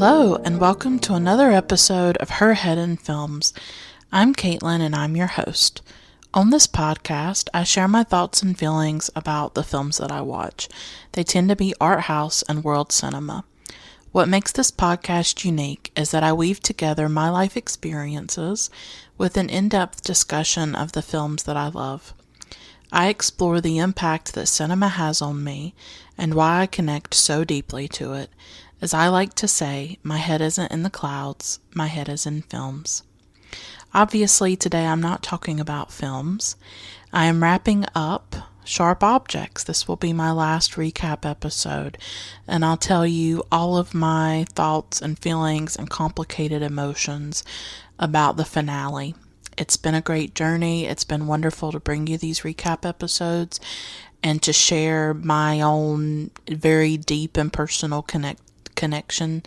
Hello, and welcome to another episode of Her Head in Films. I'm Caitlin, and I'm your host. On this podcast, I share my thoughts and feelings about the films that I watch. They tend to be art house and world cinema. What makes this podcast unique is that I weave together my life experiences with an in-depth discussion of the films that I love. I explore the impact that cinema has on me and why I connect so deeply to it. As I like to say, my head isn't in the clouds, my head is in films. Obviously, today I'm not talking about films. I am wrapping up Sharp Objects. This will be my last recap episode, and I'll tell you all of my thoughts and feelings and complicated emotions about the finale. It's been a great journey. It's been wonderful to bring you these recap episodes and to share my own very deep and personal connection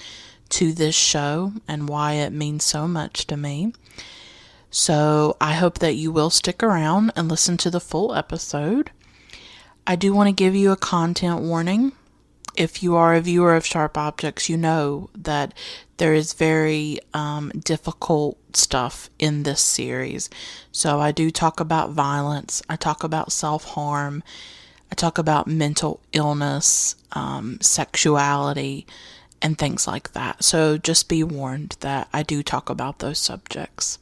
to this show and why it means so much to me. So I hope that you will stick around and listen to the full episode. I do want to give you a content warning. If you are a viewer of Sharp Objects, you know that there is very difficult stuff in this series. So I do talk about violence. I talk about self-harm. I talk about mental illness, sexuality, and things like that. So just be warned that I do talk about those subjects.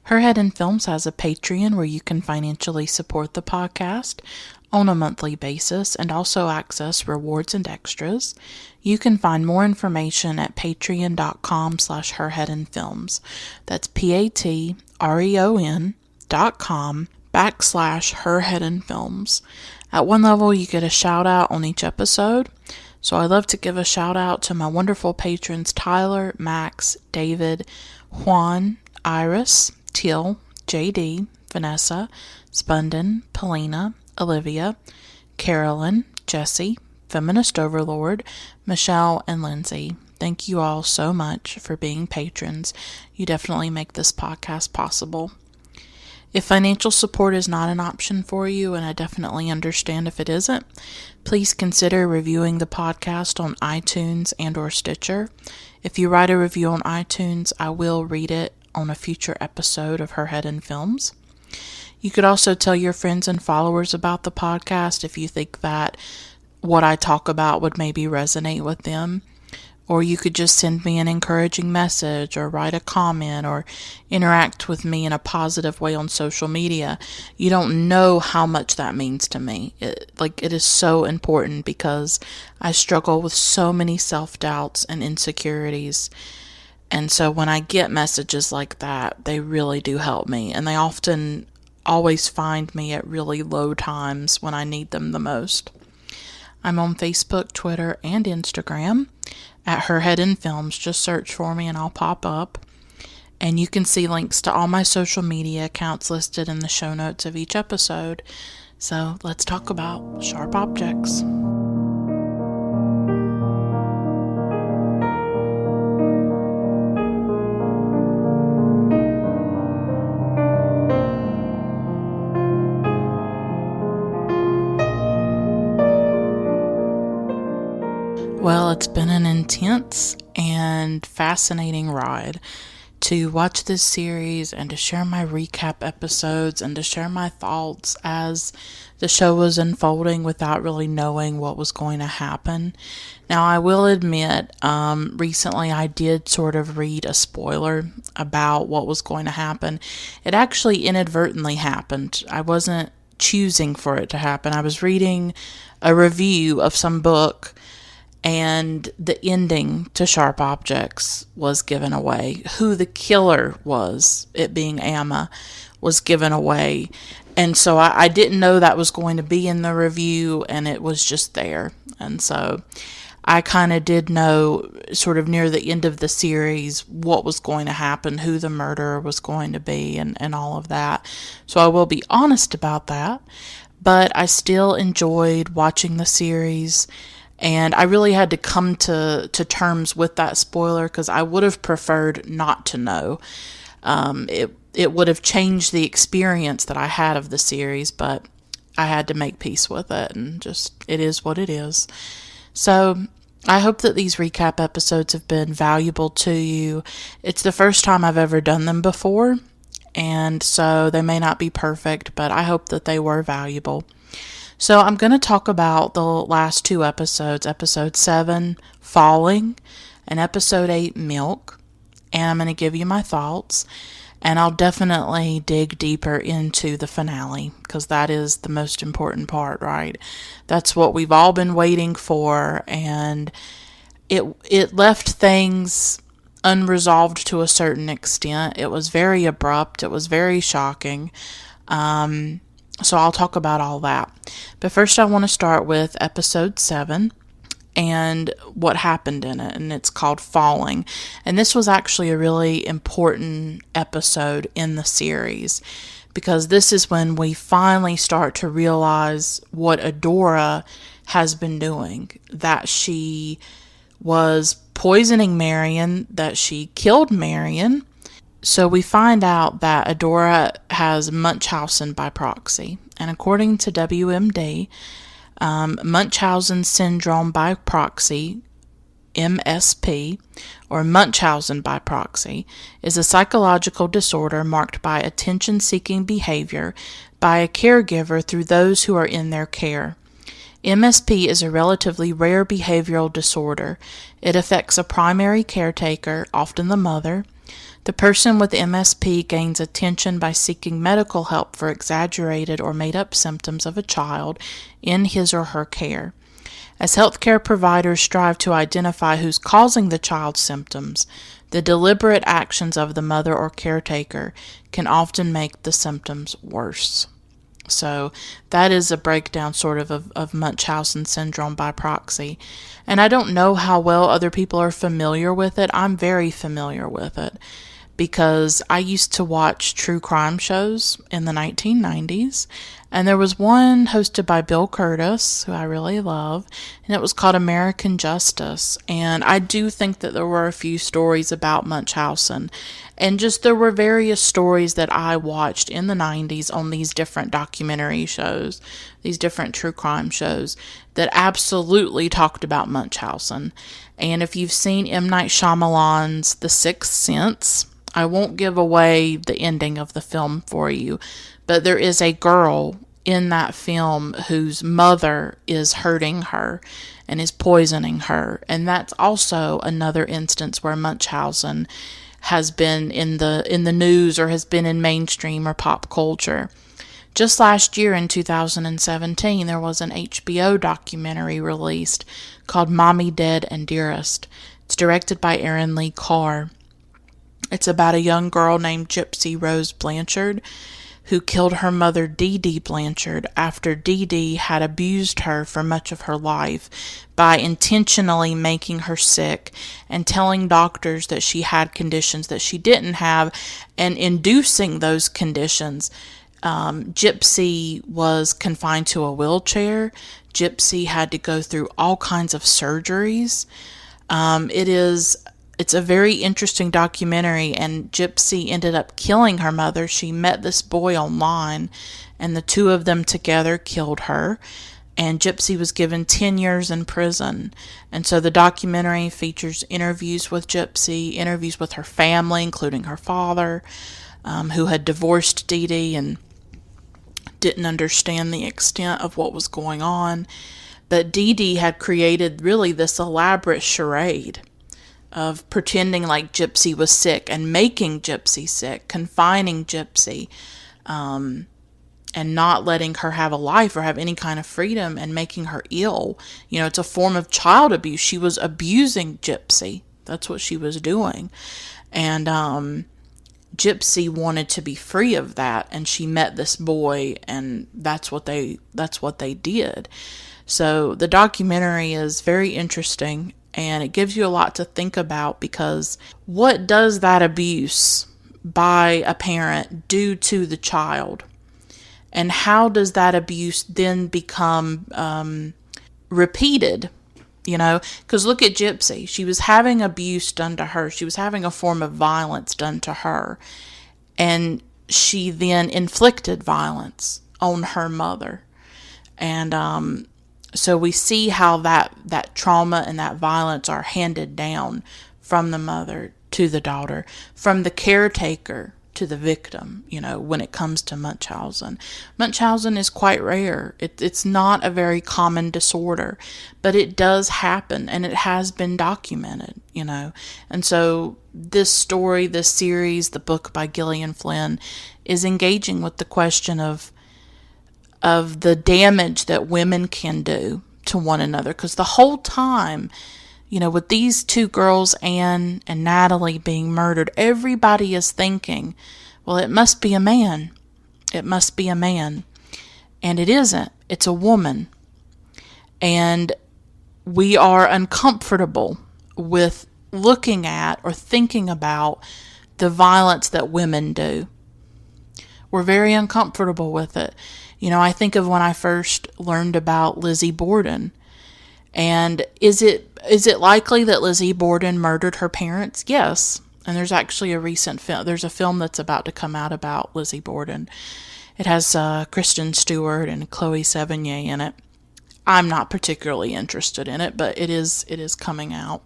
Her Head in Films has a Patreon where you can financially support the podcast on a monthly basis and also access rewards and extras. You can find more information at patreon.com/herheadinfilms. That's patreon.com/herheadinfilms. At one level, you get a shout out on each episode. So I love to give a shout out to my wonderful patrons Tyler, Max, David, Juan, Iris, Teal, JD, Vanessa, Spunden, Polina, Olivia, Carolyn, Jesse, Feminist Overlord, Michelle, and Lindsay. Thank you all so much for being patrons. You definitely make this podcast possible. If financial support is not an option for you, and I definitely understand if it isn't, please consider reviewing the podcast on iTunes and or Stitcher. If you write a review on iTunes, I will read it on a future episode of Her Head in Films. You could also tell your friends and followers about the podcast if you think that what I talk about would maybe resonate with them. Or you could just send me an encouraging message or write a comment or interact with me in a positive way on social media. You don't know how much that means to me. It is so important because I struggle with so many self-doubts and insecurities. And so when I get messages like that, they really do help me. And they often always find me at really low times when I need them the most. I'm on Facebook, Twitter, and Instagram at Her Head in Films. Just search for me and I'll pop up. And you can see links to all my social media accounts listed in the show notes of each episode. So let's talk about Sharp Objects. Well, it's been an intense and fascinating ride to watch this series and to share my recap episodes and to share my thoughts as the show was unfolding without really knowing what was going to happen. Now, I will admit, recently I did sort of read a spoiler about what was going to happen. It actually inadvertently happened. I wasn't choosing for it to happen. I was reading a review of some book, and the ending to Sharp Objects was given away. Who the killer was, it being Amma, was given away. And so I didn't know that was going to be in the review, and it was just there. And so I kind of did know sort of near the end of the series what was going to happen, who the murderer was going to be, and all of that. So I will be honest about that. But I still enjoyed watching the series. And I really had to come to terms with that spoiler because I would have preferred not to know. It would have changed the experience that I had of the series, but I had to make peace with it, and just, it is what it is. So I hope that these recap episodes have been valuable to you. It's the first time I've ever done them before, and so they may not be perfect, but I hope that they were valuable. So I'm going to talk about the last two episodes, episode 7, Falling, and episode 8, Milk, and I'm going to give you my thoughts. And I'll definitely dig deeper into the finale because that is the most important part, right? That's what we've all been waiting for, and it left things unresolved to a certain extent. It was very abrupt. It was very shocking. So I'll talk about all that. But first, I want to start with episode 7 and what happened in it, and it's called Falling. And this was actually a really important episode in the series because this is when we finally start to realize what Adora has been doing, that she was poisoning Marion, that she killed Marion. So we find out that Adora has Munchausen by proxy, and according to WMD, Munchausen syndrome by proxy, MSP, or Munchausen by proxy, is a psychological disorder marked by attention-seeking behavior by a caregiver through those who are in their care. MSP is a relatively rare behavioral disorder. It affects a primary caretaker, often the mother. The person with MSP gains attention by seeking medical help for exaggerated or made-up symptoms of a child in his or her care. As healthcare providers strive to identify who's causing the child's symptoms, the deliberate actions of the mother or caretaker can often make the symptoms worse. So that is a breakdown sort of Munchausen syndrome by proxy. And I don't know how well other people are familiar with it. I'm very familiar with it because I used to watch true crime shows in the 1990s, and there was one hosted by Bill Curtis, who I really love, and it was called American Justice. And I do think that there were a few stories about Munchausen, and just there were various stories that I watched in the 90s on these different documentary shows, these different true crime shows that absolutely talked about Munchausen. And if you've seen M. Night Shyamalan's The Sixth Sense, I won't give away the ending of the film for you, but there is a girl in that film whose mother is hurting her and is poisoning her. And that's also another instance where Munchausen has been in the news or has been in mainstream or pop culture. Just last year in 2017, there was an HBO documentary released called Mommy, Dead, and Dearest. It's directed by Aaron Lee Carr. It's about a young girl named Gypsy Rose Blanchard who killed her mother Dee Dee Blanchard after Dee Dee had abused her for much of her life by intentionally making her sick and telling doctors that she had conditions that she didn't have and inducing those conditions. Gypsy was confined to a wheelchair. Gypsy had to go through all kinds of surgeries. It's a very interesting documentary, and Gypsy ended up killing her mother. She met this boy online, and the two of them together killed her, and Gypsy was given 10 years in prison. And so the documentary features interviews with Gypsy, interviews with her family, including her father, who had divorced Dee Dee and didn't understand the extent of what was going on. But Dee Dee had created really this elaborate charade of pretending like Gypsy was sick and making Gypsy sick, confining Gypsy, and not letting her have a life or have any kind of freedom and making her ill. You know, it's a form of child abuse. She was abusing Gypsy. That's what she was doing. And Gypsy wanted to be free of that, and she met this boy, and that's what they did. So the documentary is very interesting, and it gives you a lot to think about, because what does that abuse by a parent do to the child? And how does that abuse then become repeated? You know, because look at Gypsy. She was having abuse done to her. She was having a form of violence done to her. And she then inflicted violence on her mother. And So we see how that trauma and that violence are handed down from the mother to the daughter, from the caretaker to the victim, when it comes to Munchausen. Munchausen is quite rare. It's not a very common disorder, but it does happen, and it has been documented. And so this story, this series, the book by Gillian Flynn, is engaging with the question of the damage that women can do to one another. Because the whole time, with these two girls, Anne and Natalie, being murdered, everybody is thinking, well, it must be a man. It must be a man. And it isn't. It's a woman. And we are uncomfortable with looking at or thinking about the violence that women do. We're very uncomfortable with it. I think of when I first learned about Lizzie Borden. And is it likely that Lizzie Borden murdered her parents? Yes. And there's actually a recent film. There's a film that's about to come out about Lizzie Borden. It has Kristen Stewart and Chloe Sevigny in it. I'm not particularly interested in it, but it is coming out.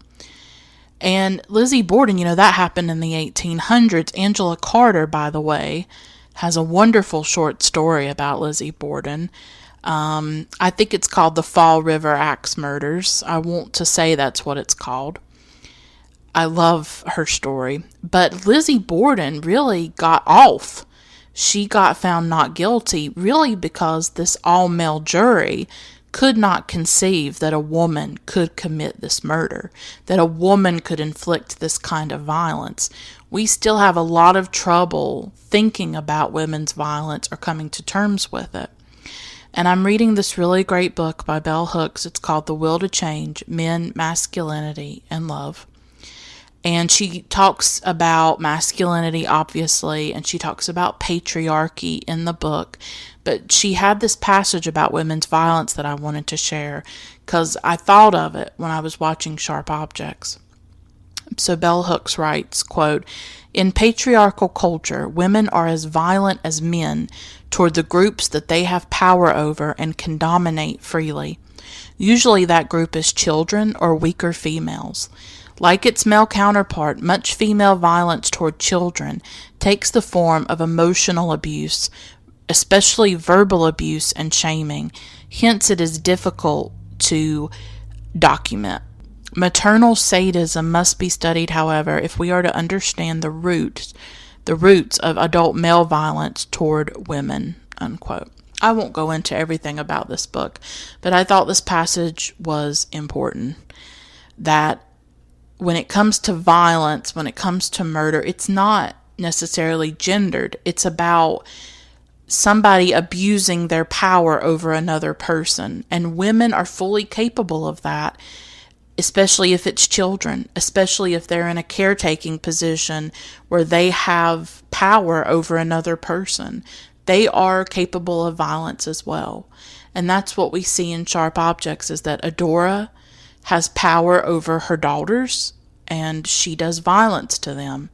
And Lizzie Borden, that happened in the 1800s. Angela Carter, by the way, has a wonderful short story about Lizzie Borden. I think it's called The Fall River Axe Murders. I want to say that's what it's called. I love her story. But Lizzie Borden really got off. She got found not guilty really because this all-male jury could not conceive that a woman could commit this murder, that a woman could inflict this kind of violence. We still have a lot of trouble thinking about women's violence or coming to terms with it. And I'm reading this really great book by Bell Hooks. It's called The Will to Change: Men, Masculinity, and Love. And she talks about masculinity, obviously, and she talks about patriarchy in the book. But she had this passage about women's violence that I wanted to share because I thought of it when I was watching Sharp Objects. So Bell Hooks writes, quote, "In patriarchal culture, women are as violent as men toward the groups that they have power over and can dominate freely. Usually that group is children or weaker females. Like its male counterpart, much female violence toward children takes the form of emotional abuse, especially verbal abuse and shaming. Hence it is difficult to document. Maternal sadism must be studied, however, if we are to understand the roots of adult male violence toward women," unquote. I won't go into everything about this book, but I thought this passage was important. That when it comes to violence, when it comes to murder, it's not necessarily gendered. It's about somebody abusing their power over another person. And women are fully capable of that, especially if it's children, especially if they're in a caretaking position where they have power over another person. They are capable of violence as well. And that's what we see in Sharp Objects, is that Adora has power over her daughters, and she does violence to them.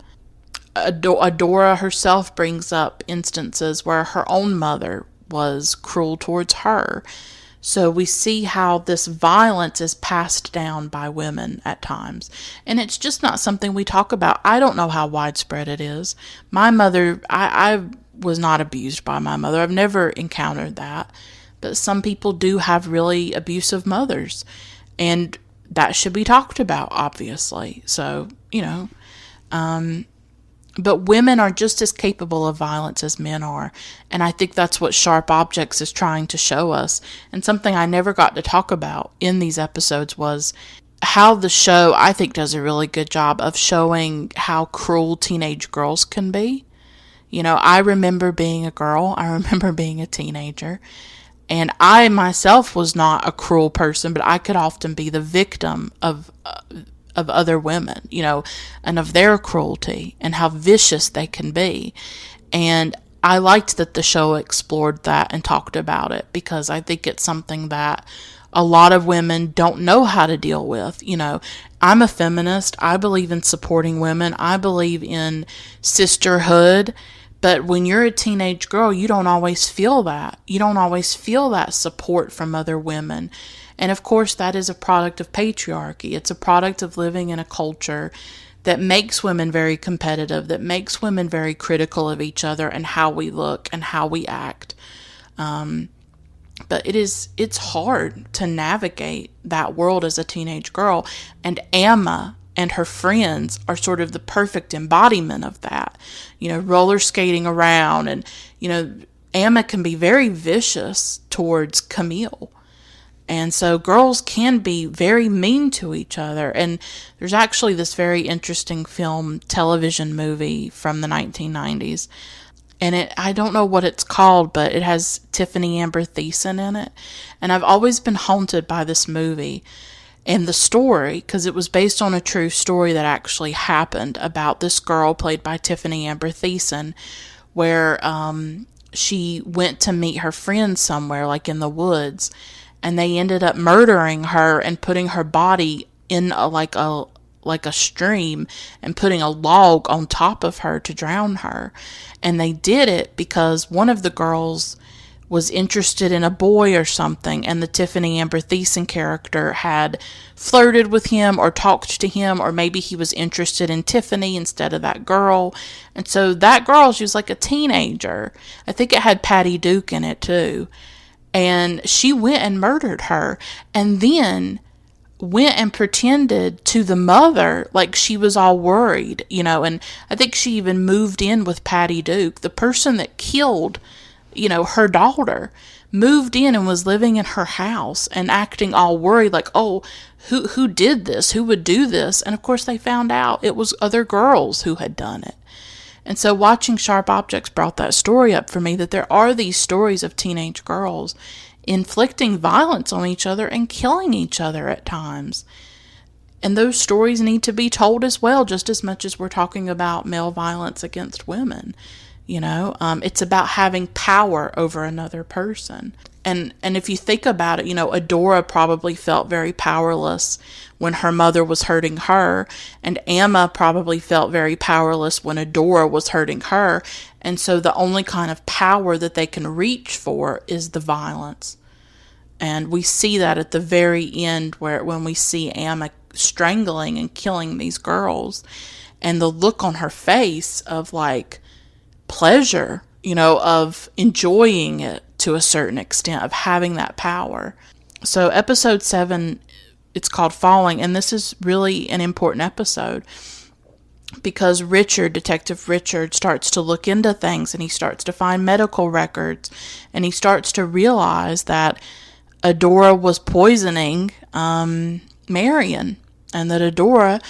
Adora herself brings up instances where her own mother was cruel towards her. So we see how this violence is passed down by women at times. And it's just not something we talk about. I don't know how widespread it is. My mother, I was not abused by my mother. I've never encountered that. But some people do have really abusive mothers. And that should be talked about, obviously. So, but women are just as capable of violence as men are. And I think that's what Sharp Objects is trying to show us. And something I never got to talk about in these episodes was how the show, I think, does a really good job of showing how cruel teenage girls can be. I remember being a girl. I remember being a teenager. And I myself was not a cruel person, but I could often be the victim of other women, and of their cruelty and how vicious they can be. And I liked that the show explored that and talked about it, because I think it's something that a lot of women don't know how to deal with. I'm a feminist. I believe in supporting women. I believe in sisterhood. But when you're a teenage girl, you don't always feel that. You don't always feel that support from other women. And of course, that is a product of patriarchy. It's a product of living in a culture that makes women very competitive, that makes women very critical of each other and how we look and how we act. But it's hard to navigate that world as a teenage girl. And Emma and her friends are sort of the perfect embodiment of that. Roller skating around, and Emma can be very vicious towards Camille. And so girls can be very mean to each other. And there's actually this very interesting television movie from the 1990s. And I don't know what it's called, but it has Tiffani Amber Thiessen in it. And I've always been haunted by this movie and the story, because it was based on a true story that actually happened about this girl played by Tiffani Amber Thiessen, where she went to meet her friends somewhere, like in the woods, and they ended up murdering her and putting her body in like a stream and putting a log on top of her to drown her. And they did it because one of the girls was interested in a boy or something, and the Tiffani Amber Thiessen character had flirted with him or talked to him, or maybe he was interested in Tiffani instead of that girl. And so that girl, she was like a teenager. I think it had Patty Duke in it too. And she went and murdered her, and then went and pretended to the mother like she was all worried, and I think she even moved in with Patty Duke, the person that killed, her daughter, moved in and was living in her house and acting all worried, like, oh, who did this? Who would do this? And of course they found out it was other girls who had done it. And so watching Sharp Objects brought that story up for me, that there are these stories of teenage girls inflicting violence on each other and killing each other at times. And those stories need to be told as well, just as much as we're talking about male violence against women. It's about having power over another person. And if you think about it, Adora probably felt very powerless when her mother was hurting her, and Emma probably felt very powerless when Adora was hurting her. And so the only kind of power that they can reach for is the violence. And we see that at the very end, when we see Emma strangling and killing these girls, and the look on her face of like pleasure, of enjoying it to a certain extent, of having that power. So episode 7, it's called Falling, and this is really an important episode because Detective Richard, starts to look into things, and he starts to find medical records, and he starts to realize that Adora was poisoning Marion, and that Adora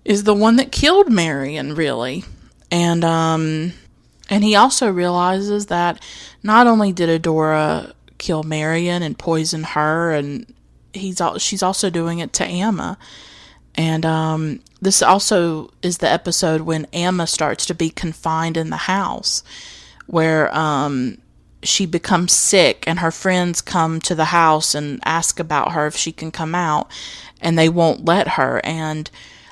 is the one that killed Marion, really. And he also realizes that not only did Adora kill Marion and poison her, and she's also doing it to Emma. And this also is the episode when Emma starts to be confined in the house, where she becomes sick, and her friends come to the house and ask about her if she can come out, and they won't let her. And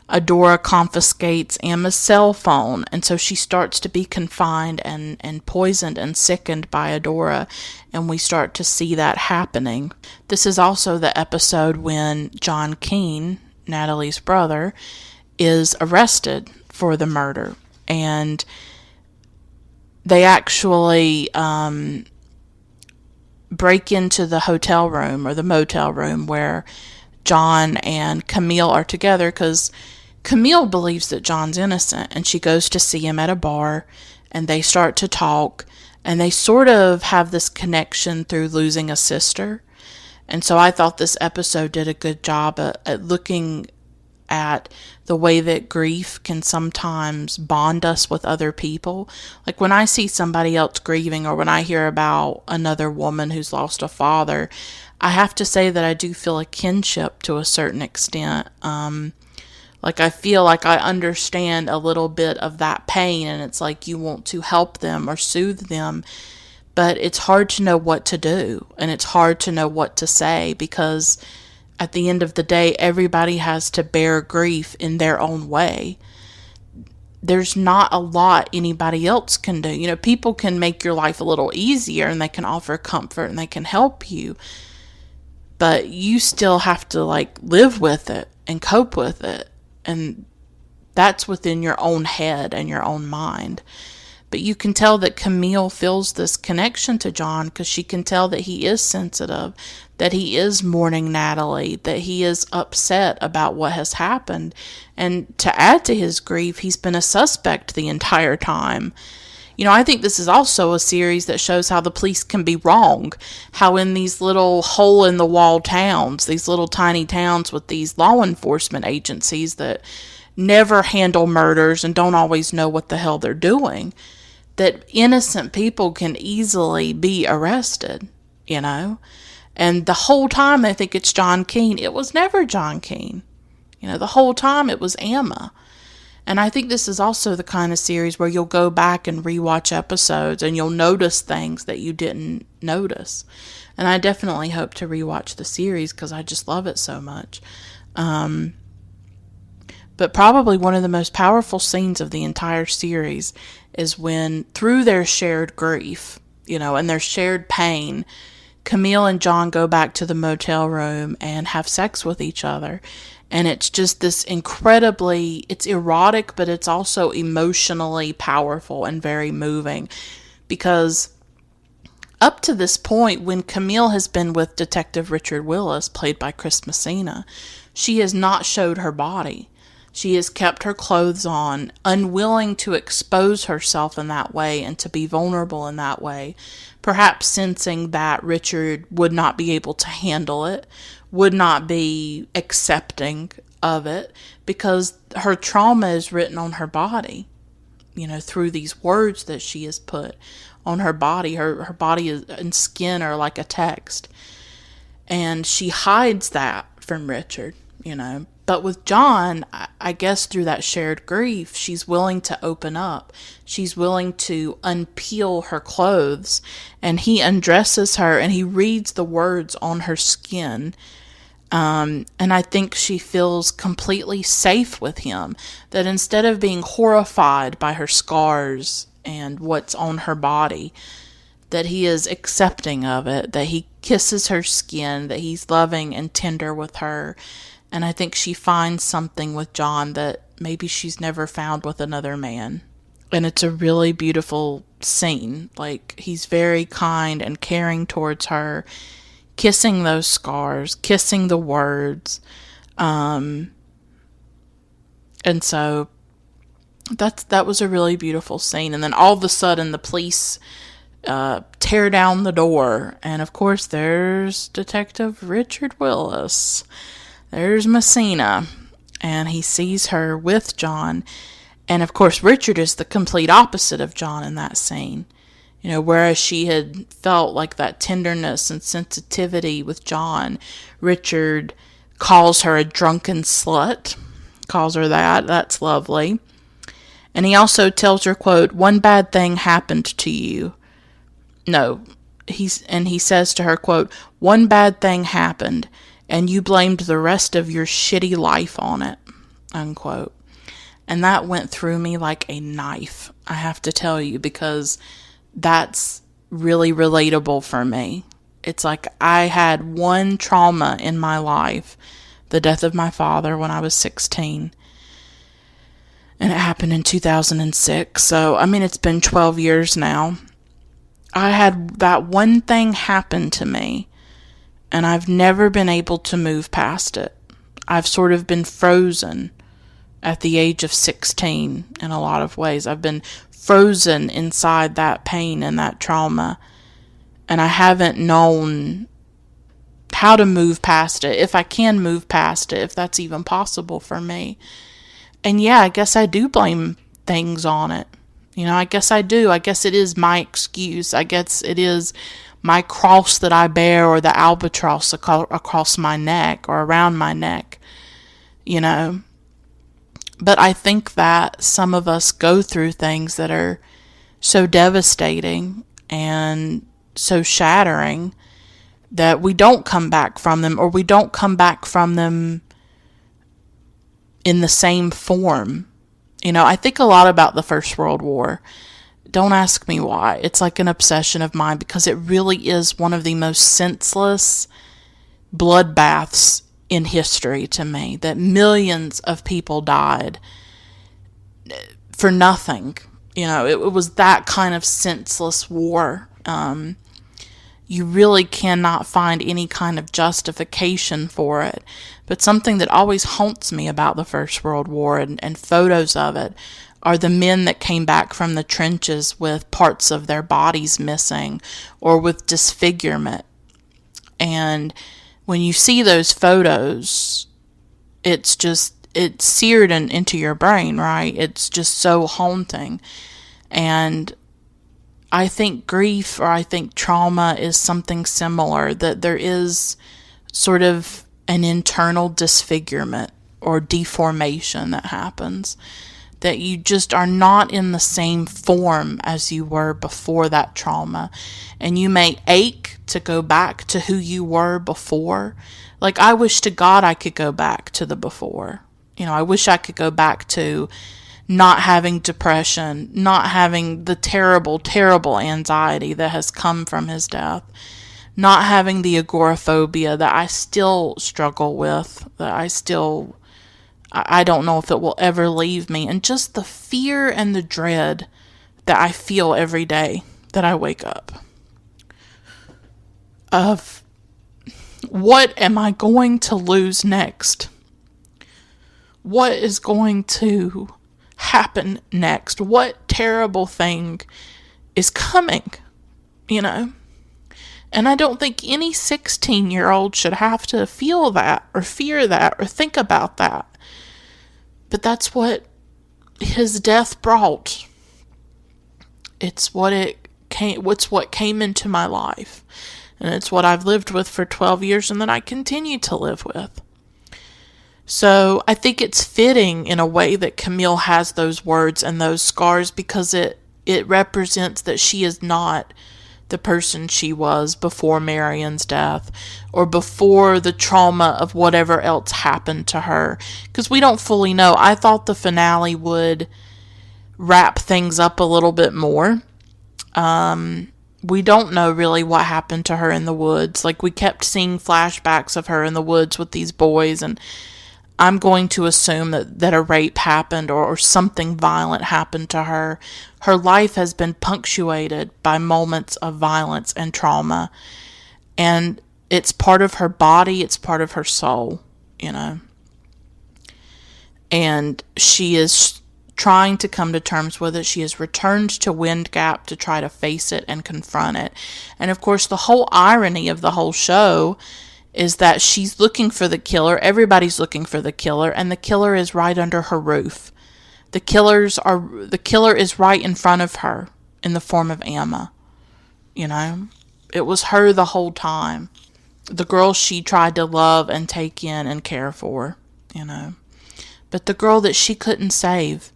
Adora confiscates Emma's cell phone, and so she starts to be confined and poisoned and sickened by Adora, and we start to see that happening. This is also the episode when John Keene, Natalie's brother, is arrested for the murder, and they actually break into the hotel room or the motel room where John and Camille are together, because Camille believes that John's innocent, and she goes to see him at a bar, and they start to talk, and they sort of have this connection through losing a sister. And so I thought this episode did a good job at looking at the way that grief can sometimes bond us with other people. Like when I see somebody else grieving, or when I hear about another woman who's lost a father, I have to say that I do feel a kinship to a certain extent. Like I feel like I understand a little bit of that pain, and it's like you want to help them or soothe them, but it's hard to know what to do, and it's hard to know what to say, because at the end of the day, everybody has to bear grief in their own way. There's not a lot anybody else can do. People can make your life a little easier, and they can offer comfort, and they can help you. but you still have to like live with it and cope with it. And that's within your own head and your own mind. But you can tell that Camille feels this connection to John because she can tell that he is sensitive, that he is mourning Natalie, that he is upset about what has happened. And to add to his grief, he's been a suspect the entire time. You know, I think this is also a series that shows how the police can be wrong. How in these little hole-in-the-wall towns, these little tiny towns with these law enforcement agencies that never handle murders and don't always know what the hell they're doing, that innocent people can easily be arrested, you know? And the whole time they think it's John Keene. It was never John Keene. You know, the whole time it was Emma. And I think this is also the kind of series where you'll go back and rewatch episodes and you'll notice things that you didn't notice. And I definitely hope to rewatch the series because I just love it so much. But probably one of the most powerful scenes of the entire series is when, through their shared grief, you know, and their shared pain, Camille and John go back to the motel room and have sex with each other. And it's just this incredibly, it's erotic, but it's also emotionally powerful and very moving. Because up to this point, when Camille has been with Detective Richard Willis, played by Chris Messina, she has not showed her body. She has kept her clothes on, unwilling to expose herself in that way and to be vulnerable in that way, perhaps sensing that Richard would not be able to handle it, would not be accepting of it, because her trauma is written on her body, you know, through these words that she has put on her body. Her body and skin are like a text. And she hides that from Richard, you know. But with John, I guess through that shared grief, she's willing to open up. She's willing to unpeel her clothes. And he undresses her and he reads the words on her skin. And I think she feels completely safe with him. That instead of being horrified by her scars and what's on her body, that he is accepting of it. That he kisses her skin. That he's loving and tender with her. And I think she finds something with John that maybe she's never found with another man. And it's a really beautiful scene. Like, he's very kind and caring towards her, kissing those scars, kissing the words. And so that was a really beautiful scene. And then all of a sudden the police tear down the door. And of course there's Detective Richard Willis. There's Messina, and he sees her with John. And of course, Richard is the complete opposite of John in that scene. You know, whereas she had felt like that tenderness and sensitivity with John, Richard calls her a drunken slut. Calls her that. That's lovely. And he also tells her, quote, "One bad thing happened to you." No, he says to her, quote, "One bad thing happened, and you blamed the rest of your shitty life on it," unquote. And that went through me like a knife, I have to tell you, because that's really relatable for me. It's like I had one trauma in my life, the death of my father when I was 16. And it happened in 2006. So, I mean, it's been 12 years now. I had that one thing happen to me, and I've never been able to move past it. I've sort of been frozen at the age of 16 in a lot of ways. I've been frozen inside that pain and that trauma. And I haven't known how to move past it, if I can move past it, if that's even possible for me. And yeah, I guess I do blame things on it. You know, I guess I do. I guess it is my excuse. I guess it is my cross that I bear, or the albatross across my neck or around my neck, you know. But I think that some of us go through things that are so devastating and so shattering that we don't come back from them, or we don't come back from them in the same form. You know, I think a lot about the First World War. Don't ask me why. It's like an obsession of mine, because it really is one of the most senseless, bloodbaths in history to me, that millions of people died for nothing. It was that kind of senseless war. You really cannot find any kind of justification for it. But something that always haunts me about the First World War and photos of it are the men that came back from the trenches with parts of their bodies missing or with disfigurement. And when you see those photos, it's seared into your brain, right? It's just so haunting. And I think grief, or I think trauma, is something similar, that there is sort of an internal disfigurement or deformation that happens, that you just are not in the same form as you were before that trauma, and you may ache to go back to who you were before. Like, I wish to God I could go back to the before. I wish I could go back to not having depression, not having the terrible, terrible anxiety that has come from his death, not having the agoraphobia that I still struggle with, that I don't know if it will ever leave me, and just the fear and the dread that I feel every day that I wake up of what am I going to lose next? What is going to happen next? What terrible thing is coming? And I don't think any 16-year-old should have to feel that or fear that or think about that. But that's what his death brought. It's what came into my life. And it's what I've lived with for 12 years and that I continue to live with. So I think it's fitting in a way that Camille has those words and those scars, because it represents that she is not the person she was before Marion's death or before the trauma of whatever else happened to her. Because we don't fully know. I thought the finale would wrap things up a little bit more. We don't know really what happened to her in the woods. Like, we kept seeing flashbacks of her in the woods with these boys, and I'm going to assume that a rape happened or something violent happened to her. Her life has been punctuated by moments of violence and trauma. And it's part of her body, it's part of her soul, And she is trying to come to terms with it. She has returned to Wind Gap to try to face it and confront it. And of course, the whole irony of the whole show is that she's looking for the killer. Everybody's looking for the killer, and the killer is right under her roof. The killer is right in front of her in the form of Emma. It was her the whole time. The girl she tried to love and take in and care for, But the girl that she couldn't save,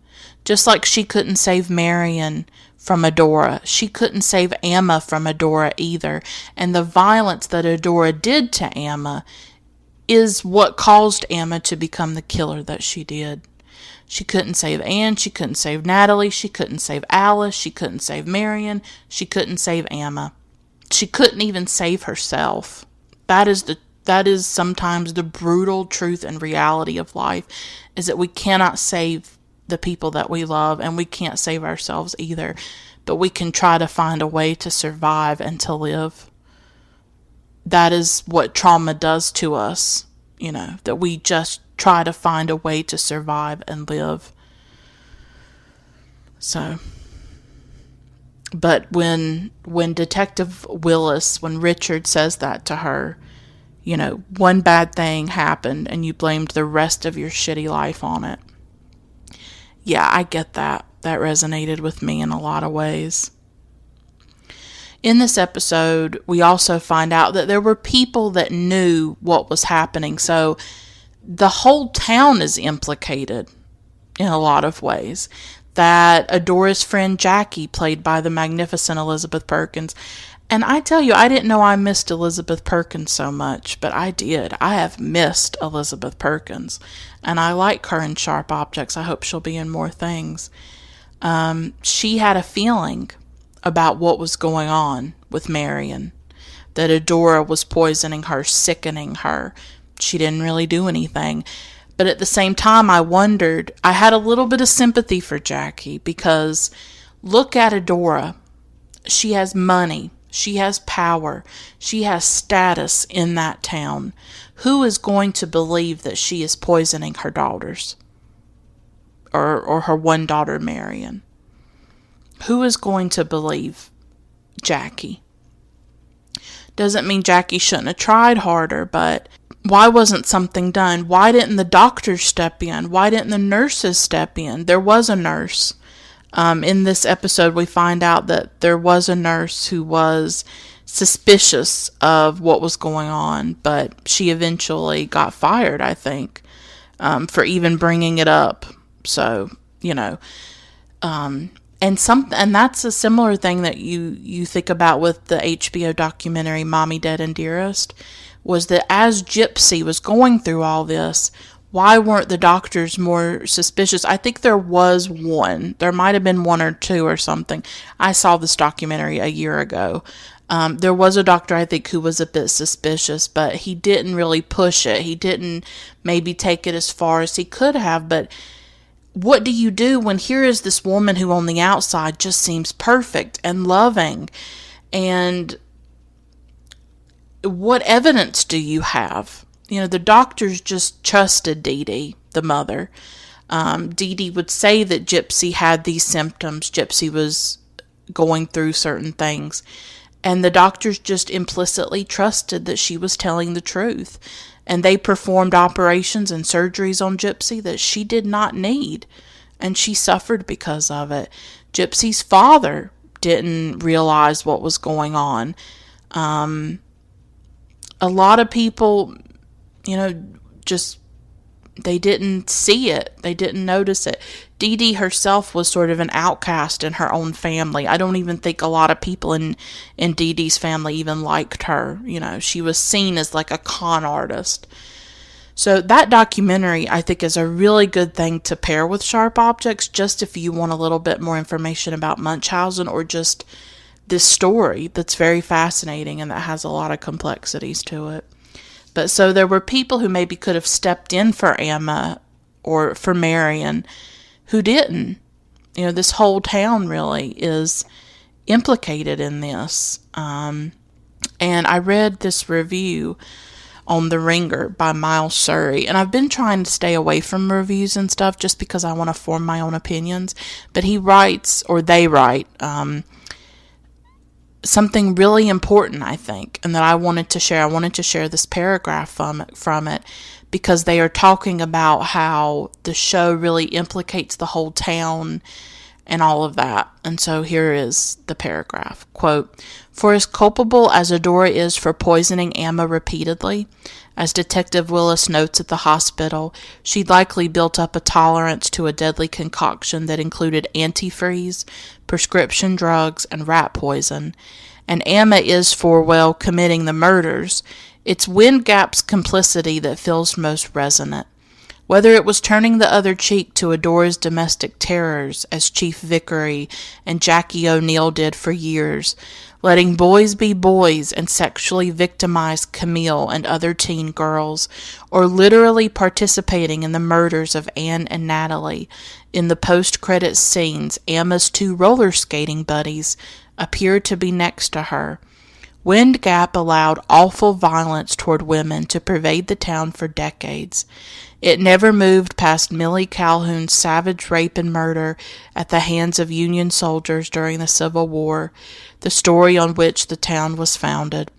just like she couldn't save Marion from Adora, she couldn't save Emma from Adora either. And the violence that Adora did to Emma is what caused Emma to become the killer that she did. She couldn't save Anne, she couldn't save Natalie, she couldn't save Alice, she couldn't save Marion, she couldn't save Emma. She couldn't even save herself. That is sometimes the brutal truth and reality of life, is that we cannot save the people that we love, and we can't save ourselves either. But we can try to find a way to survive and to live. That is what trauma does to us, that we just try to find a way to survive and live. So, but when Detective Willis, when Richard says that to her, one bad thing happened and you blamed the rest of your shitty life on it. Yeah, I get that. That resonated with me in a lot of ways. In this episode, we also find out that there were people that knew what was happening. So the whole town is implicated in a lot of ways. That Adora's friend Jackie, played by the magnificent Elizabeth Perkins. And I tell you, I didn't know I missed Elizabeth Perkins so much, but I did. I have missed Elizabeth Perkins. And I like her in Sharp Objects. I hope she'll be in more things. She had a feeling about what was going on with Marion. that Adora was poisoning her, sickening her. She didn't really do anything. But at the same time, I had a little bit of sympathy for Jackie, because look at Adora. She has money. She has power. She has status in that town. Who is going to believe that she is poisoning her daughters? Or her one daughter, Marion? Who is going to believe Jackie? Doesn't mean Jackie shouldn't have tried harder, but why wasn't something done? Why didn't the doctors step in? Why didn't the nurses step in? There was a nurse. In this episode, we find out that there was a nurse who was suspicious of what was going on, but she eventually got fired, I think, for even bringing it up. So, and that's a similar thing that you think about with the HBO documentary Mommy Dead and Dearest, was that as Gypsy was going through all this, why weren't the doctors more suspicious? I think there was one. There might have been one or two or something. I saw this documentary a year ago. There was a doctor, I think, who was a bit suspicious, but he didn't really push it. He didn't maybe take it as far as he could have. But what do you do when here is this woman who on the outside just seems perfect and loving? And what evidence do you have? The doctors just trusted Dee Dee, the mother. Dee Dee would say that Gypsy had these symptoms. Gypsy was going through certain things. And the doctors just implicitly trusted that she was telling the truth. And they performed operations and surgeries on Gypsy that she did not need. And she suffered because of it. Gypsy's father didn't realize what was going on. A lot of people, just they didn't see it. They didn't notice it. Dee Dee herself was sort of an outcast in her own family. I don't even think a lot of people in Dee Dee's family even liked her. She was seen as like a con artist. So that documentary, I think, is a really good thing to pair with Sharp Objects, just if you want a little bit more information about Munchausen, or just this story that's very fascinating and that has a lot of complexities to it. But so there were people who maybe could have stepped in for Emma or for Marion who didn't. This whole town really is implicated in this. And I read this review on The Ringer by Miles Surrey, and I've been trying to stay away from reviews and stuff just because I want to form my own opinions. But he writes, or they write, something really important, I think, and that I wanted to share. I wanted to share this paragraph from it because they are talking about how the show really implicates the whole town and all of that. And so here is the paragraph. Quote, "For as culpable as Adora is for poisoning Emma repeatedly, as Detective Willis notes at the hospital, she likely built up a tolerance to a deadly concoction that included antifreeze, prescription drugs, and rat poison. And Emma is for, committing the murders. It's Windgap's complicity that feels most resonant. Whether it was turning the other cheek to Adora's domestic terrors, as Chief Vickery and Jackie O'Neill did for years, letting boys be boys and sexually victimize Camille and other teen girls, or literally participating in the murders of Anne and Natalie, in the post-credits scenes, Emma's two roller skating buddies appeared to be next to her. Windgap allowed awful violence toward women to pervade the town for decades. It never moved past Millie Calhoun's savage rape and murder at the hands of Union soldiers during the Civil War, the story on which the town was founded.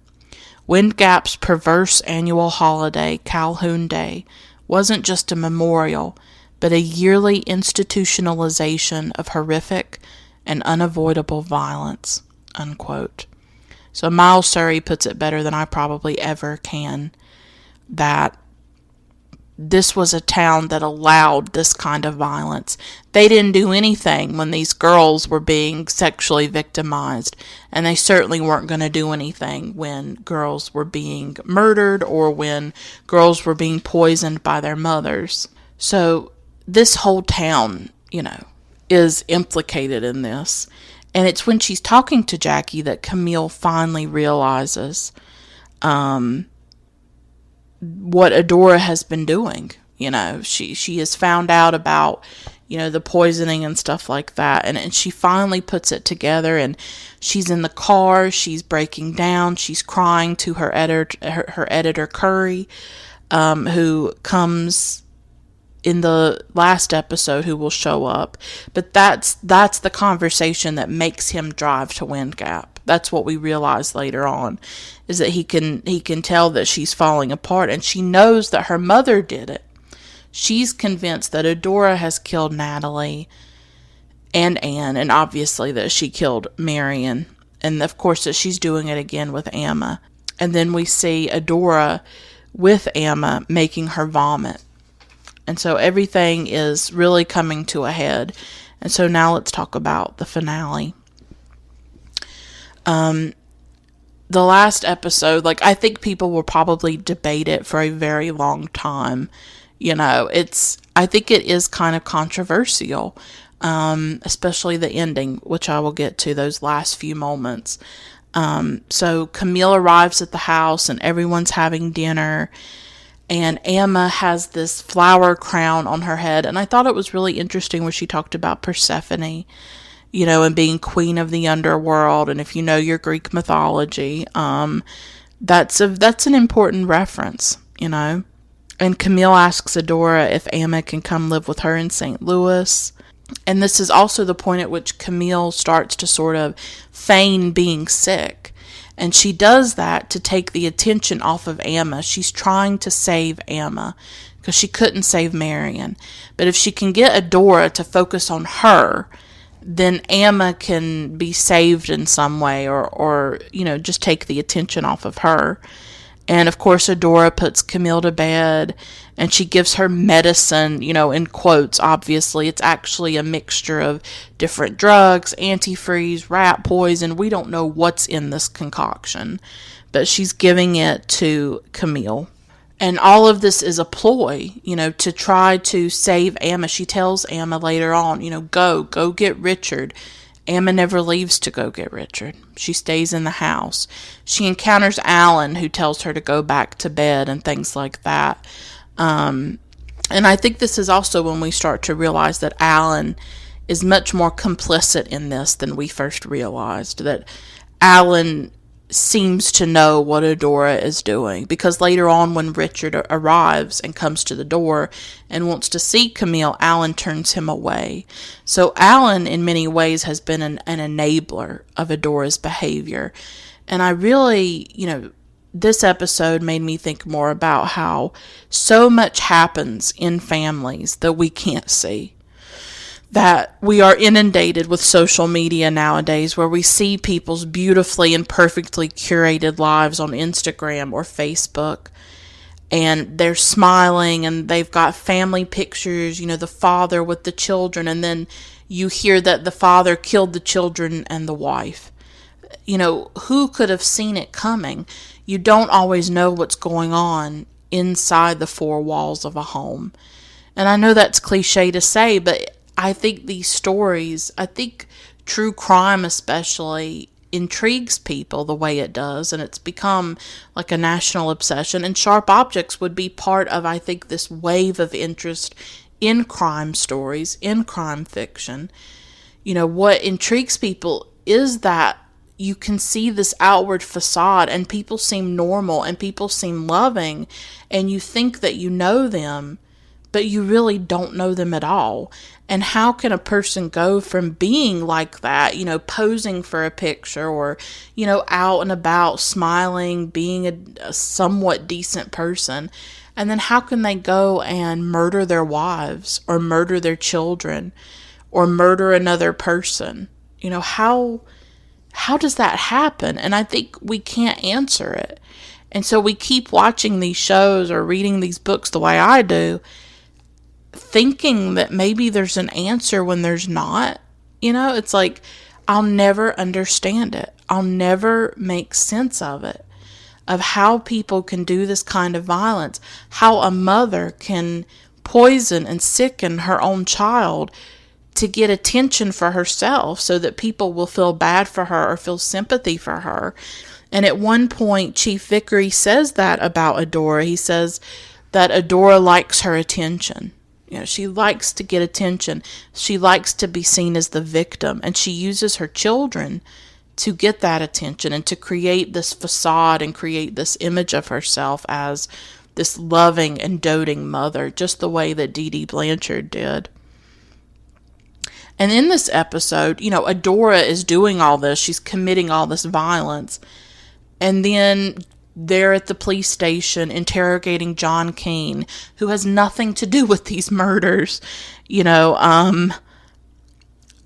Windgap's perverse annual holiday, Calhoun Day, wasn't just a memorial, but a yearly institutionalization of horrific and unavoidable violence." Unquote. So Miles Surrey puts it better than I probably ever can, that this was a town that allowed this kind of violence. They didn't do anything when these girls were being sexually victimized, and they certainly weren't going to do anything when girls were being murdered or when girls were being poisoned by their mothers. So this whole town, is implicated in this. And it's when she's talking to Jackie that Camille finally realizes what Adora has been doing. She has found out about, the poisoning and stuff like that. And she finally puts it together, and she's in the car, she's breaking down, she's crying to her editor Curry, who comes in the last episode, who will show up. But that's the conversation that makes him drive to Wind Gap. That's what we realize later on, is that he can tell that she's falling apart, and she knows that her mother did it. She's convinced that Adora has killed Natalie and Anne, and obviously that she killed Marion, and of course that she's doing it again with Amma. And then we see Adora with Amma making her vomit. And so everything is really coming to a head. And so now let's talk about the finale. The last episode, I think people will probably debate it for a very long time. I think it is kind of controversial, especially the ending, which I will get to, those last few moments. So Camille arrives at the house, and everyone's having dinner, and Amma has this flower crown on her head. And I thought it was really interesting where she talked about Persephone, and being queen of the underworld. And if you know your Greek mythology, that's an important reference, And Camille asks Adora if Amma can come live with her in St. Louis. And this is also the point at which Camille starts to sort of feign being sick. And she does that to take the attention off of Amma. She's trying to save Amma because she couldn't save Marion. But if she can get Adora to focus on her, then Amma can be saved in some way, or just take the attention off of her. And of course, Adora puts Camille to bed, and she gives her medicine, in quotes. Obviously, it's actually a mixture of different drugs, antifreeze, rat poison. We don't know what's in this concoction, but she's giving it to Camille. And all of this is a ploy, to try to save Amma. She tells Amma later on, go get Richard. Amma never leaves to go get Richard. She stays in the house. She encounters Alan, who tells her to go back to bed and things like that. And I think this is also when we start to realize that Alan is much more complicit in this than we first realized. That Alan seems to know what Adora is doing, because later on when Richard arrives and comes to the door and wants to see Camille, Alan turns him away. So Alan in many ways has been an enabler of Adora's behavior. And I really, this episode made me think more about how so much happens in families that we can't see. That we are inundated with social media nowadays, where we see people's beautifully and perfectly curated lives on Instagram or Facebook, and they're smiling and they've got family pictures, the father with the children, and then you hear that the father killed the children and the wife. Who could have seen it coming? You don't always know what's going on inside the four walls of a home. And I know that's cliche to say, but I think these stories, true crime especially, intrigues people the way it does, and it's become like a national obsession. And Sharp Objects would be part of, I think, this wave of interest in crime stories, in crime fiction. What intrigues people is that you can see this outward facade, and people seem normal, and people seem loving, and you think that you know them, but you really don't know them at all. And how can a person go from being like that, posing for a picture, or, out and about, smiling, being a somewhat decent person, and then how can they go and murder their wives, or murder their children, or murder another person? How does that happen? And I think we can't answer it. And so we keep watching these shows or reading these books the way I do, thinking that maybe there's an answer when there's not. It's like, I'll never understand it. I'll never make sense of it, of how people can do this kind of violence, how a mother can poison and sicken her own child to get attention for herself so that people will feel bad for her or feel sympathy for her. And at one point, Chief Vickery says that about Adora. He says that Adora likes her attention. She likes to get attention. She likes to be seen as the victim. And she uses her children to get that attention and to create this facade and create this image of herself as this loving and doting mother, just the way that Dee Dee Blanchard did. And in this episode, Adora is doing all this. She's committing all this violence. And then they're at the police station interrogating John Keane, who has nothing to do with these murders.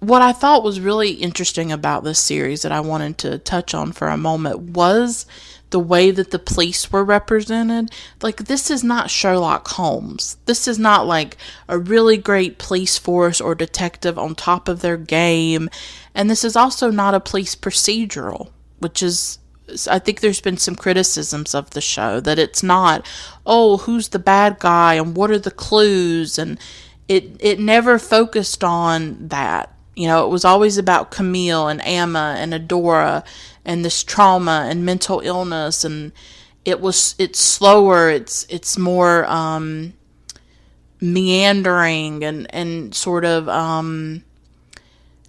What I thought was really interesting about this series that I wanted to touch on for a moment was the way that the police were represented. Like, this is not Sherlock Holmes. This is not like a really great police force or detective on top of their game. And this is also not a police procedural, which is, I think there's been some criticisms of the show that it's not, who's the bad guy and what are the clues, and it never focused on that. It was always about Camille and Amma and Adora and this trauma and mental illness, and it's slower, it's more meandering and sort of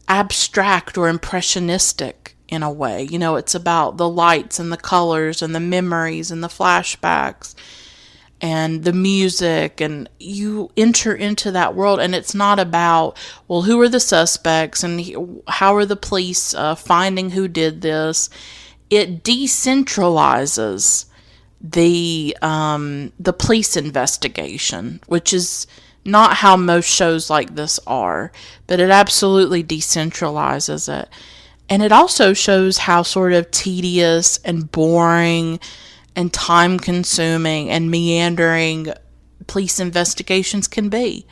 abstract or impressionistic in a way. It's about the lights and the colors and the memories and the flashbacks and the music, and you enter into that world, and it's not about, who are the suspects and how are the police finding who did this. It decentralizes the police investigation, which is not how most shows like this are, but it absolutely decentralizes it. And it also shows how sort of tedious and boring and time-consuming and meandering police investigations can be.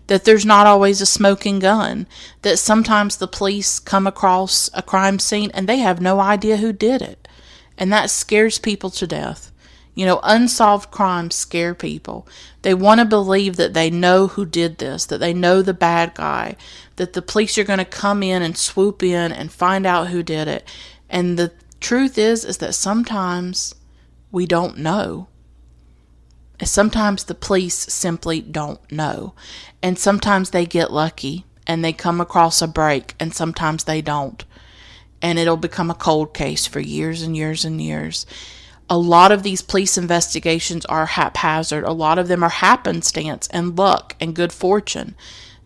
That there's not always a smoking gun. That sometimes the police come across a crime scene and they have no idea who did it. And that scares people to death. Unsolved crimes scare people. They want to believe that they know who did this, that they know the bad guy, that the police are going to come in and swoop in and find out who did it. And the truth is that sometimes we don't know. Sometimes the police simply don't know. And sometimes they get lucky and they come across a break, and sometimes they don't. And it'll become a cold case for years and years and years. A lot of these police investigations are haphazard. A lot of them are happenstance and luck and good fortune,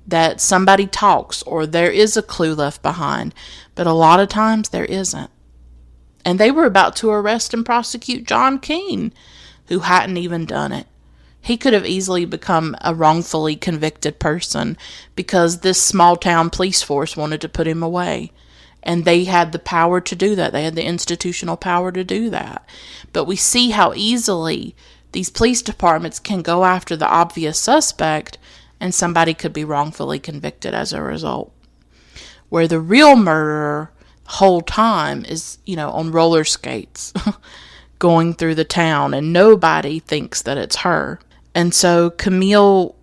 that somebody talks or there is a clue left behind. But a lot of times there isn't. And they were about to arrest and prosecute John Keane, who hadn't even done it. He could have easily become a wrongfully convicted person because this small town police force wanted to put him away. And they had the power to do that. They had the institutional power to do that. But we see how easily these police departments can go after the obvious suspect, and somebody could be wrongfully convicted as a result. Where the real murderer whole time is, on roller skates going through the town, and nobody thinks that it's her. And so Camille,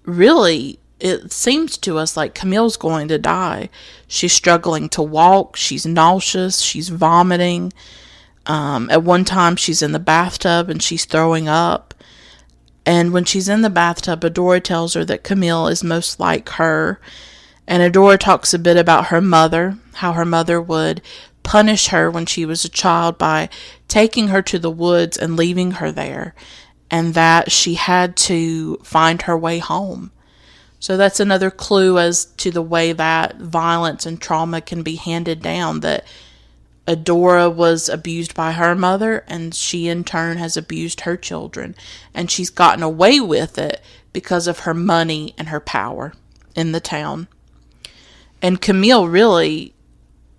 really, it seems to us like Camille's going to die. She's struggling to walk. She's nauseous. She's vomiting. At one time, she's in the bathtub and she's throwing up. And when she's in the bathtub, Adora tells her that Camille is most like her. And Adora talks a bit about her mother, how her mother would punish her when she was a child by taking her to the woods and leaving her there, and that she had to find her way home. So that's another clue as to the way that violence and trauma can be handed down, that Adora was abused by her mother, and she in turn has abused her children. And she's gotten away with it because of her money and her power in the town. And Camille really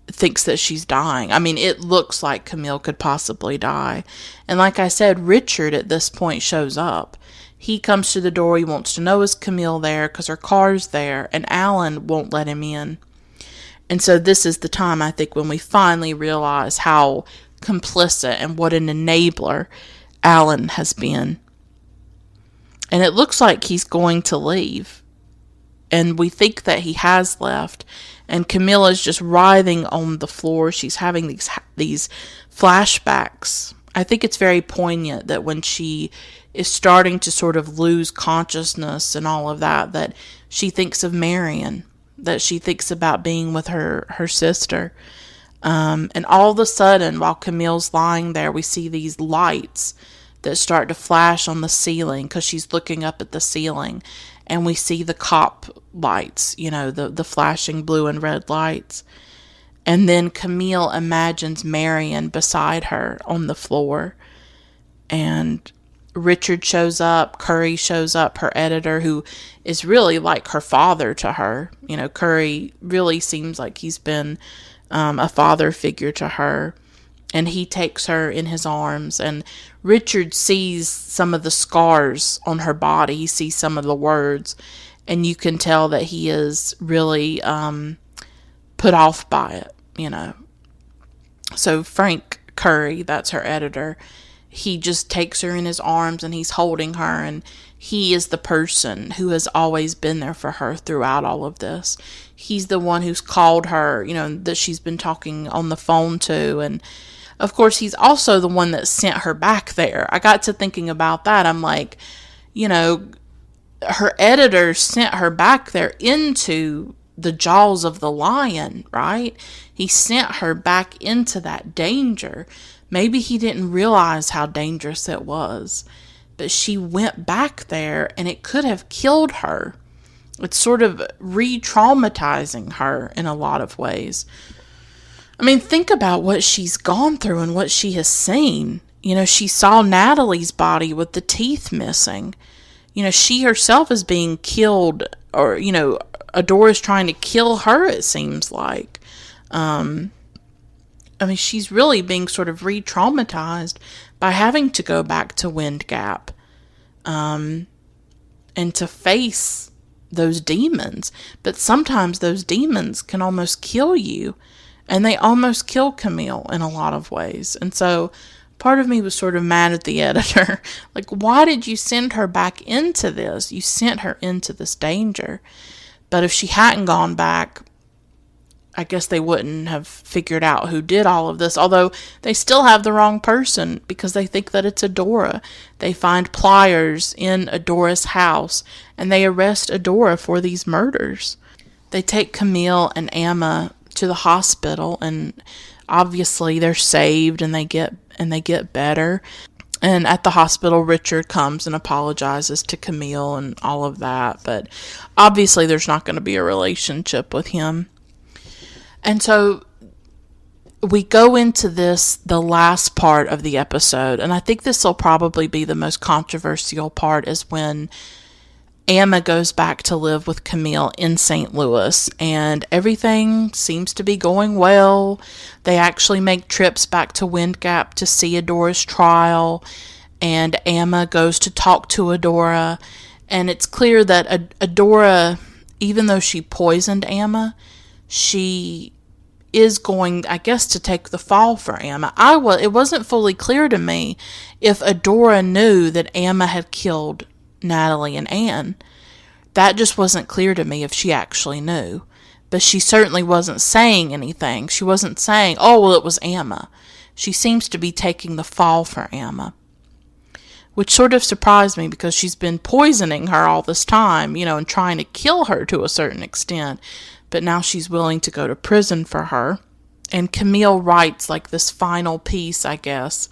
thinks that she's dying. I mean, it looks like Camille could possibly die. And like I said, Richard at this point shows up. He comes to the door. He wants to know, is Camille there? Because her car's there. And Alan won't let him in. And so this is the time, I think, when we finally realize how complicit and what an enabler Alan has been. And it looks like he's going to leave. and we think that he has left, and Camilla's just writhing on the floor. She's having these flashbacks. I think it's very poignant that when she is starting to sort of lose consciousness and all of that, that she thinks of Marion, that she thinks about being with her sister. And all of a sudden, while Camille's lying there, we see these lights that start to flash on the ceiling because she's looking up at the ceiling. And we see the cop lights, the flashing blue and red lights. And then Camille imagines Marion beside her on the floor. And Richard shows up, Curry shows up, her editor, who is really like her father to her. Curry really seems like he's been a father figure to her. And he takes her in his arms, and Richard sees some of the scars on her body. He sees some of the words, and you can tell that he is really put off by it, So Frank Curry, that's her editor, he just takes her in his arms, and he's holding her, and he is the person who has always been there for her throughout all of this. He's the one who's called her, that she's been talking on the phone to, and of course, he's also the one that sent her back there. I got to thinking about that. I'm like, her editor sent her back there into the jaws of the lion, right? He sent her back into that danger. Maybe he didn't realize how dangerous it was, but she went back there and it could have killed her. It's sort of re-traumatizing her in a lot of ways. I mean, think about what she's gone through and what she has seen. She saw Natalie's body with the teeth missing. She herself is being killed, or, Adora's trying to kill her, it seems like. She's really being sort of re-traumatized by having to go back to Wind Gap, and to face those demons. But sometimes those demons can almost kill you. And they almost kill Camille in a lot of ways. And so part of me was sort of mad at the editor. Like, why did you send her back into this? You sent her into this danger. But if she hadn't gone back, I guess they wouldn't have figured out who did all of this. Although they still have the wrong person because they think that it's Adora. They find pliers in Adora's house and they arrest Adora for these murders. They take Camille and Amma to the hospital, and obviously they're saved and they get better. And at the hospital, Richard comes and apologizes to Camille and all of that, but obviously there's not going to be a relationship with him. And so we go into the last part of the episode, and I think this will probably be the most controversial part, is when Amma goes back to live with Camille in St. Louis, and everything seems to be going well. They actually make trips back to Wind Gap to see Adora's trial, and Amma goes to talk to Adora, and it's clear that Adora, even though she poisoned Amma, she is going, I guess, to take the fall for Amma. It wasn't fully clear to me if Adora knew that Amma had killed Natalie and Anne. That just wasn't clear to me if she actually knew. But she certainly wasn't saying anything. She wasn't saying, oh, well, it was Amma. She seems to be taking the fall for Amma, which sort of surprised me because she's been poisoning her all this time, and trying to kill her to a certain extent. But now she's willing to go to prison for her. And Camille writes like this final piece, I guess,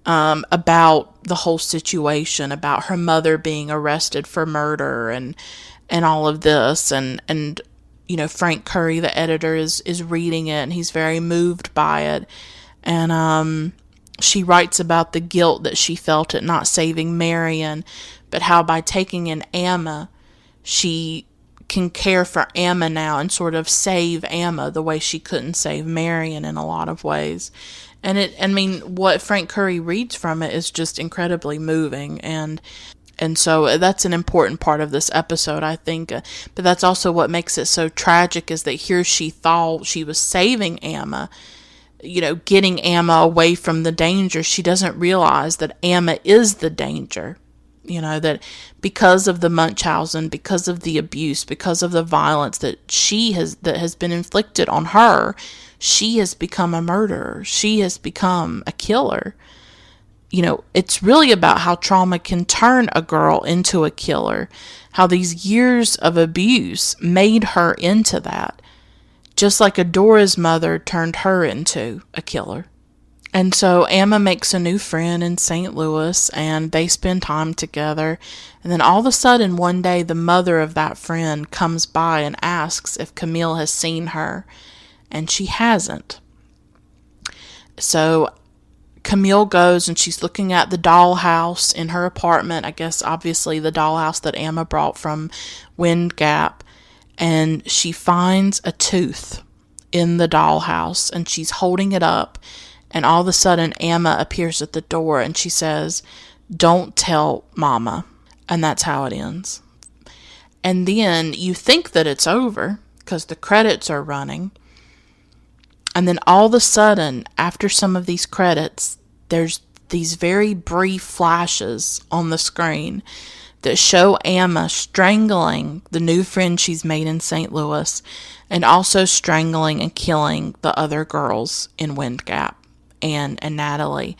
about the whole situation, about her mother being arrested for murder and all of this. And Frank Curry, the editor, is reading it, and he's very moved by it. And she writes about the guilt that she felt at not saving Marion, but how by taking in Amma, she can care for Amma now and sort of save Amma the way she couldn't save Marion in a lot of ways. And what Frank Curry reads from it is just incredibly moving, and so that's an important part of this episode, I think. But that's also what makes it so tragic, is that here she thought she was saving Amma, getting Amma away from the danger. She doesn't realize that Amma is the danger. that because of the Munchausen, because of the abuse, because of the violence that has been inflicted on her, she has become a murderer. She has become a killer. It's really about how trauma can turn a girl into a killer, how these years of abuse made her into that, just like Adora's mother turned her into a killer. And so Emma makes a new friend in St. Louis, and they spend time together. And then all of a sudden, one day, the mother of that friend comes by and asks if Camille has seen her, and she hasn't. So Camille goes, and she's looking at the dollhouse in her apartment. I guess, obviously, the dollhouse that Emma brought from Wind Gap. And she finds a tooth in the dollhouse, and she's holding it up. And all of a sudden, Emma appears at the door, and she says, "Don't tell Mama." And that's how it ends. And then you think that it's over, because the credits are running. And then all of a sudden, after some of these credits, there's these very brief flashes on the screen that show Emma strangling the new friend she's made in St. Louis, and also strangling and killing the other girls in Wind Gap. And Natalie.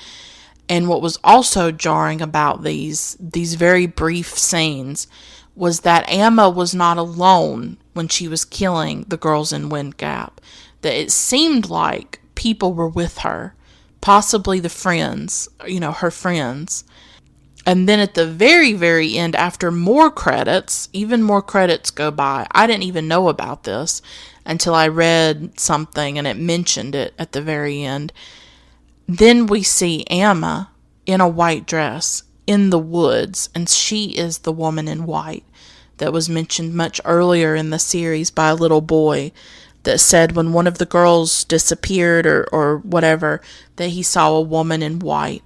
And what was also jarring about these very brief scenes was that Emma was not alone when she was killing the girls in Wind Gap. That it seemed like people were with her, possibly the friends, her friends. And then at the very, very end, after more credits, even more credits go by. I didn't even know about this until I read something and it mentioned it at the very end. Then we see Emma in a white dress in the woods, and she is the woman in white that was mentioned much earlier in the series by a little boy that said when one of the girls disappeared or whatever, that he saw a woman in white.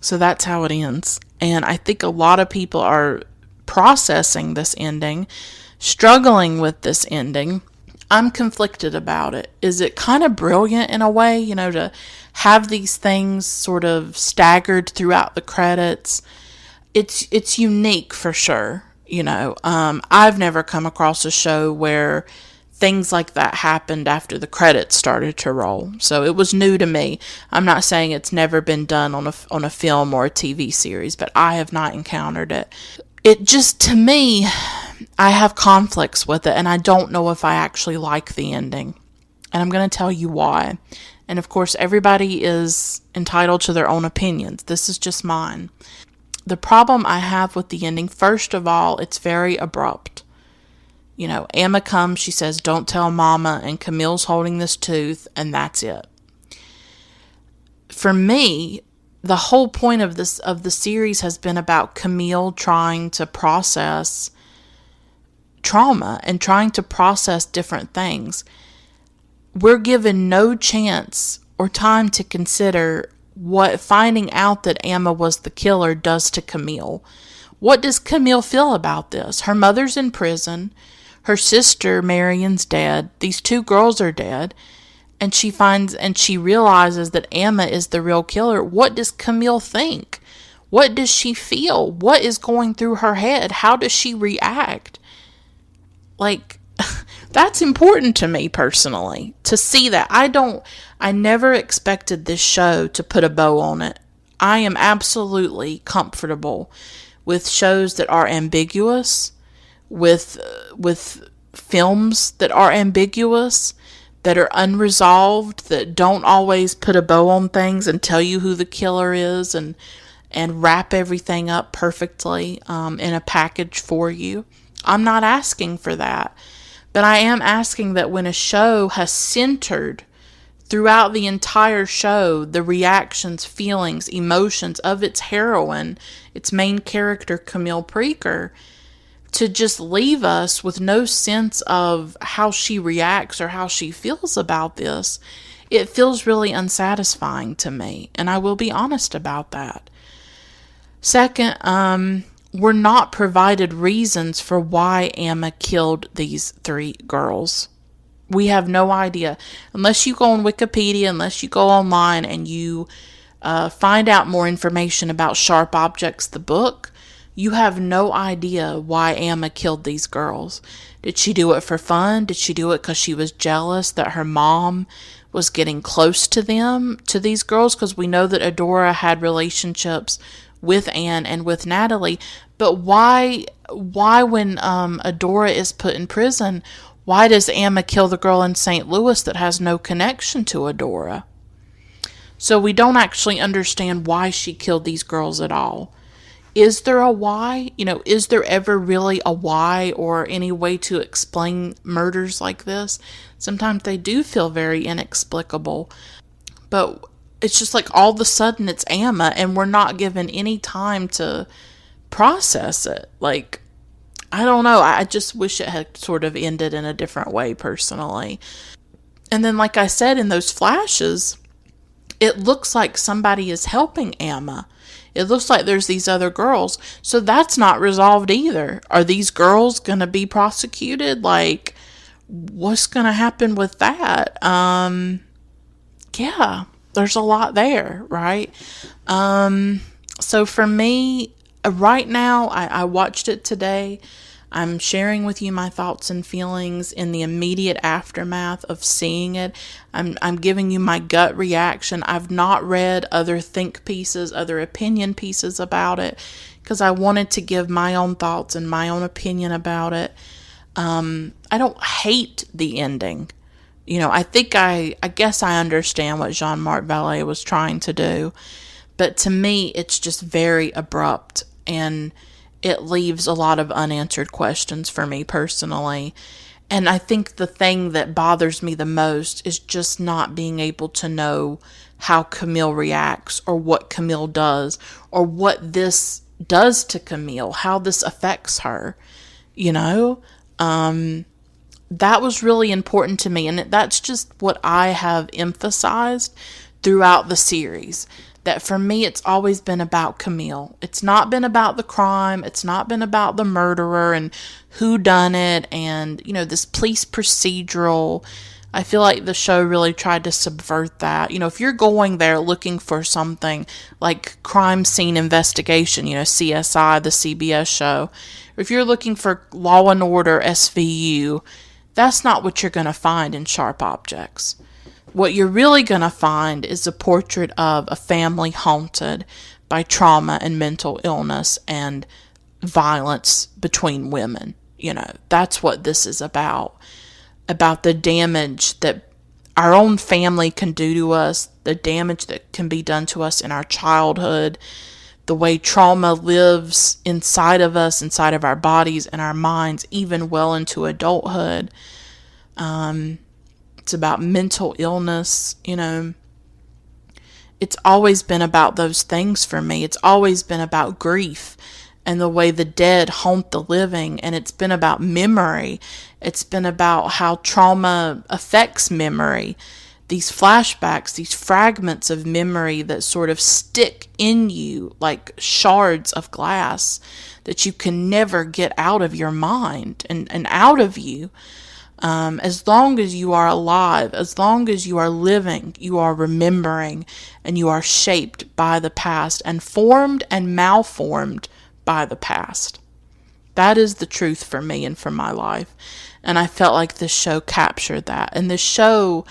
So that's how it ends. And I think a lot of people are processing this ending, struggling with this ending. I'm conflicted about it. Is it kind of brilliant in a way, to have these things sort of staggered throughout the credits? It's unique for sure. I've never come across a show where things like that happened after the credits started to roll. So it was new to me. I'm not saying it's never been done on a film or a TV series, but I have not encountered it. It just, to me, I have conflicts with it, and I don't know if I actually like the ending. And I'm going to tell you why. And of course, everybody is entitled to their own opinions. This is just mine. The problem I have with the ending, first of all, it's very abrupt. Emma comes, she says, "Don't tell Mama," and Camille's holding this tooth, and that's it. For me, the whole point of the series has been about Camille trying to process trauma and trying to process different things. We're given no chance or time to consider what finding out that Emma was the killer does to Camille. What does Camille feel about this? Her mother's in prison. Her sister, Marion's dead. These two girls are dead. And she realizes that Emma is the real killer. What does Camille think? What does she feel? What is going through her head? How does she react? That's important to me personally, to see that. I never expected this show to put a bow on it. I am absolutely comfortable with shows that are ambiguous, with films that are ambiguous, that are unresolved, that don't always put a bow on things and tell you who the killer is and wrap everything up perfectly in a package for you. I'm not asking for that. But I am asking that when a show has centered throughout the entire show the reactions, feelings, emotions of its heroine, its main character, Camille Preaker, to just leave us with no sense of how she reacts or how she feels about this, it feels really unsatisfying to me. And I will be honest about that. Second, we're not provided reasons for why Emma killed these three girls. We have no idea. Unless you go on Wikipedia, unless you go online and you find out more information about Sharp Objects, the book, you have no idea why Emma killed these girls. Did she do it for fun? Did she do it because she was jealous that her mom was getting close to them, to these girls? Because we know that Adora had relationships with Anne and with Natalie. But why when Adora is put in prison, why does Emma kill the girl in St. Louis that has no connection to Adora? So we don't actually understand why she killed these girls at all. Is there a why? Is there ever really a why or any way to explain murders like this? Sometimes they do feel very inexplicable. But it's just like all of a sudden it's Emma and we're not given any time to process it. Like, I don't know. I just wish it had sort of ended in a different way personally. And then, like I said, in those flashes, it looks like somebody is helping Emma. It looks like there's these other girls. So that's not resolved either. Are these girls going to be prosecuted? Like, what's going to happen with that? Yeah, there's a lot there, right? So for me, right now, I watched it today. I'm sharing with you my thoughts and feelings in the immediate aftermath of seeing it. I'm giving you my gut reaction. I've not read other think pieces, other opinion pieces about it, because I wanted to give my own thoughts and my own opinion about it. I don't hate the ending. I guess I understand what Jean-Marc Vallée was trying to do, but to me, it's just very abrupt, and it leaves a lot of unanswered questions for me personally. And I think the thing that bothers me the most is just not being able to know how Camille reacts, or what Camille does, or what this does to Camille, how this affects her, that was really important to me. And that's just what I have emphasized throughout the series. That for me, it's always been about Camille. It's not been about the crime. It's not been about the murderer and who done it and, this police procedural. I feel like the show really tried to subvert that. If you're going there looking for something like crime scene investigation, CSI, the CBS show, or if you're looking for Law and Order SVU, that's not what you're going to find in Sharp Objects. What you're really going to find is a portrait of a family haunted by trauma and mental illness and violence between women. That's what this is about the damage that our own family can do to us, the damage that can be done to us in our childhood, the way trauma lives inside of us, inside of our bodies and our minds, even well into adulthood. It's about mental illness, It's always been about those things for me. It's always been about grief and the way the dead haunt the living. And it's been about memory. It's been about how trauma affects memory. These flashbacks, these fragments of memory that sort of stick in you like shards of glass that you can never get out of your mind and out of you. As long as you are alive, as long as you are living, you are remembering, and you are shaped by the past and formed and malformed by the past. That is the truth for me and for my life. And I felt like this show captured that. And this show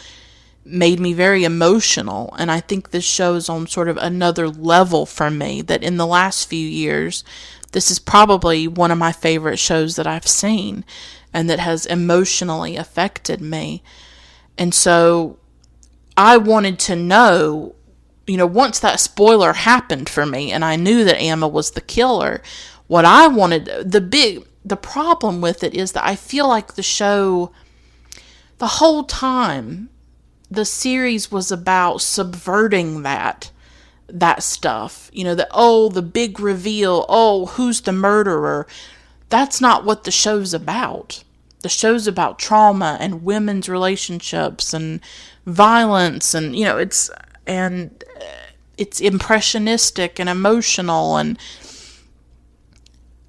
made me very emotional. And I think this show is on sort of another level for me, that in the last few years, this is probably one of my favorite shows that I've seen, and that has emotionally affected me. And so I wanted to know, once that spoiler happened for me and I knew that Emma was the killer, what I wanted, the problem with it is that I feel like the show, the whole time, the series was about subverting that stuff. The big reveal, who's the murderer? That's not what the show's about. The show's about trauma and women's relationships and violence, and it's impressionistic and emotional, and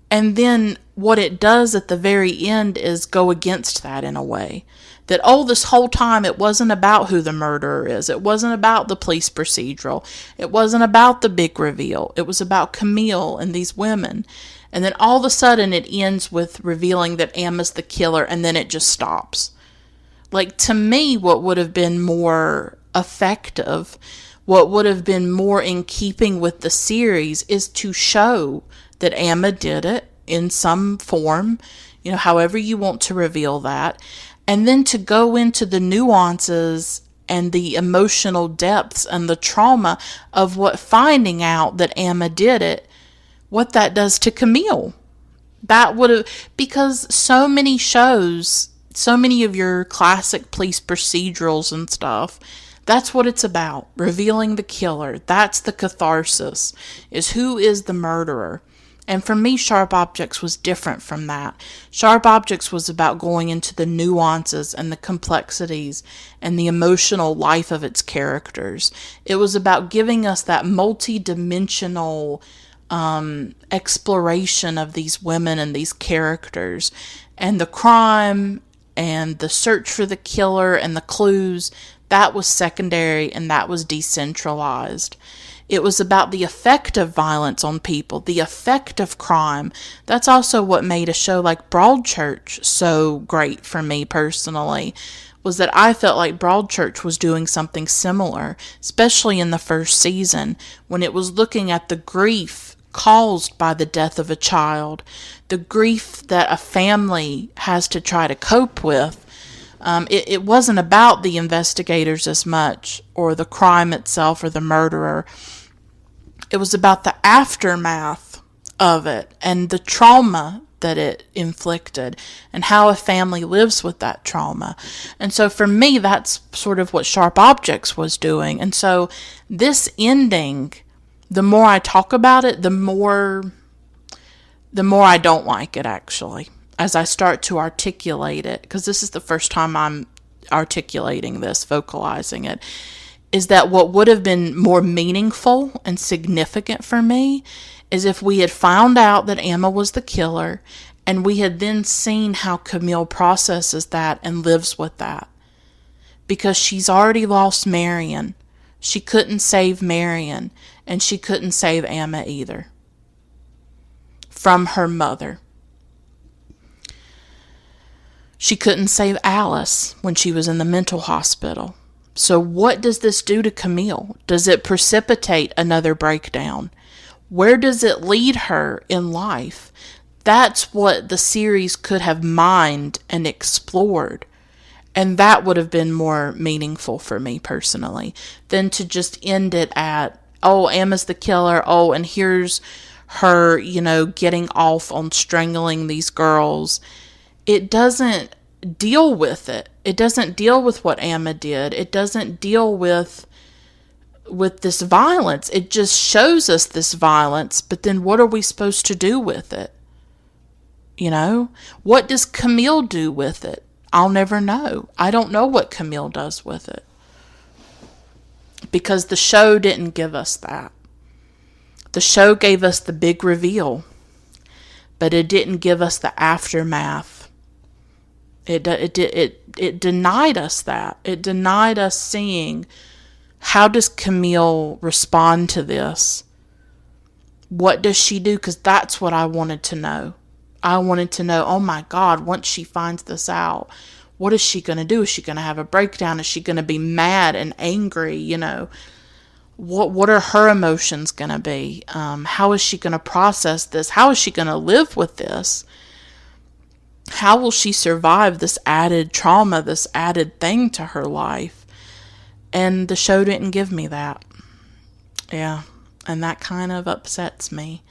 then what it does at the very end is go against that in a way. That, this whole time it wasn't about who the murderer is. It wasn't about the police procedural. It wasn't about the big reveal. It was about Camille and these women. And then all of a sudden it ends with revealing that Emma's the killer, and then it just stops. Like, to me, what would have been more effective, what would have been more in keeping with the series, is to show that Emma did it in some form, however you want to reveal that, and then to go into the nuances and the emotional depths and the trauma of what finding out that Emma did it, what that does to Camille. That would have, because so many shows, so many of your classic police procedurals and stuff, that's what it's about. Revealing the killer. That's the catharsis, is who is the murderer. And for me, Sharp Objects was different from that. Sharp Objects was about going into the nuances and the complexities and the emotional life of its characters. It was about giving us that multi-dimensional exploration of these women and these characters, and the crime and the search for the killer and the clues. That was secondary, and that was decentralized. It was about the effect of violence on people, the effect of crime. That's also what made a show like Broadchurch so great for me personally, was that I felt like Broadchurch was doing something similar, especially in the first season, when it was looking at the grief caused by the death of a child, the grief that a family has to try to cope with. It wasn't about the investigators as much, or the crime itself, or the murderer. It was about the aftermath of it and the trauma that it inflicted and how a family lives with that trauma. And so for me, that's sort of what Sharp Objects was doing. And so this ending, the more I talk about it, the more I don't like it, actually, as I start to articulate it, because this is the first time I'm articulating this, vocalizing it, is that what would have been more meaningful and significant for me is if we had found out that Emma was the killer, and we had then seen how Camille processes that and lives with that. Because she's already lost Marion. She couldn't save Marion, and she couldn't save Emma either from her mother. She couldn't save Alice when she was in the mental hospital. So what does this do to Camille? Does it precipitate another breakdown? Where does it lead her in life? That's what the series could have mined and explored. And that would have been more meaningful for me personally than to just end it at, oh, Emma's the killer. Oh, and here's her, getting off on strangling these girls. It doesn't deal with it. It doesn't deal with what Emma did. It doesn't deal with this violence. It just shows us this violence, but then what are we supposed to do with it? What does Camille do with it? I'll never know. I don't know what Camille does with it. Because the show didn't give us that. The show gave us the big reveal, but it didn't give us the aftermath. It denied us that. It denied us seeing, how does Camille respond to this? What does she do? Because that's what I wanted to know. I wanted to know, oh my God, once she finds this out, what is she going to do? Is she going to have a breakdown? Is she going to be mad and angry? What are her emotions going to be? How is she going to process this? How is she going to live with this? How will she survive this added trauma, this added thing to her life? And the show didn't give me that. Yeah, and that kind of upsets me.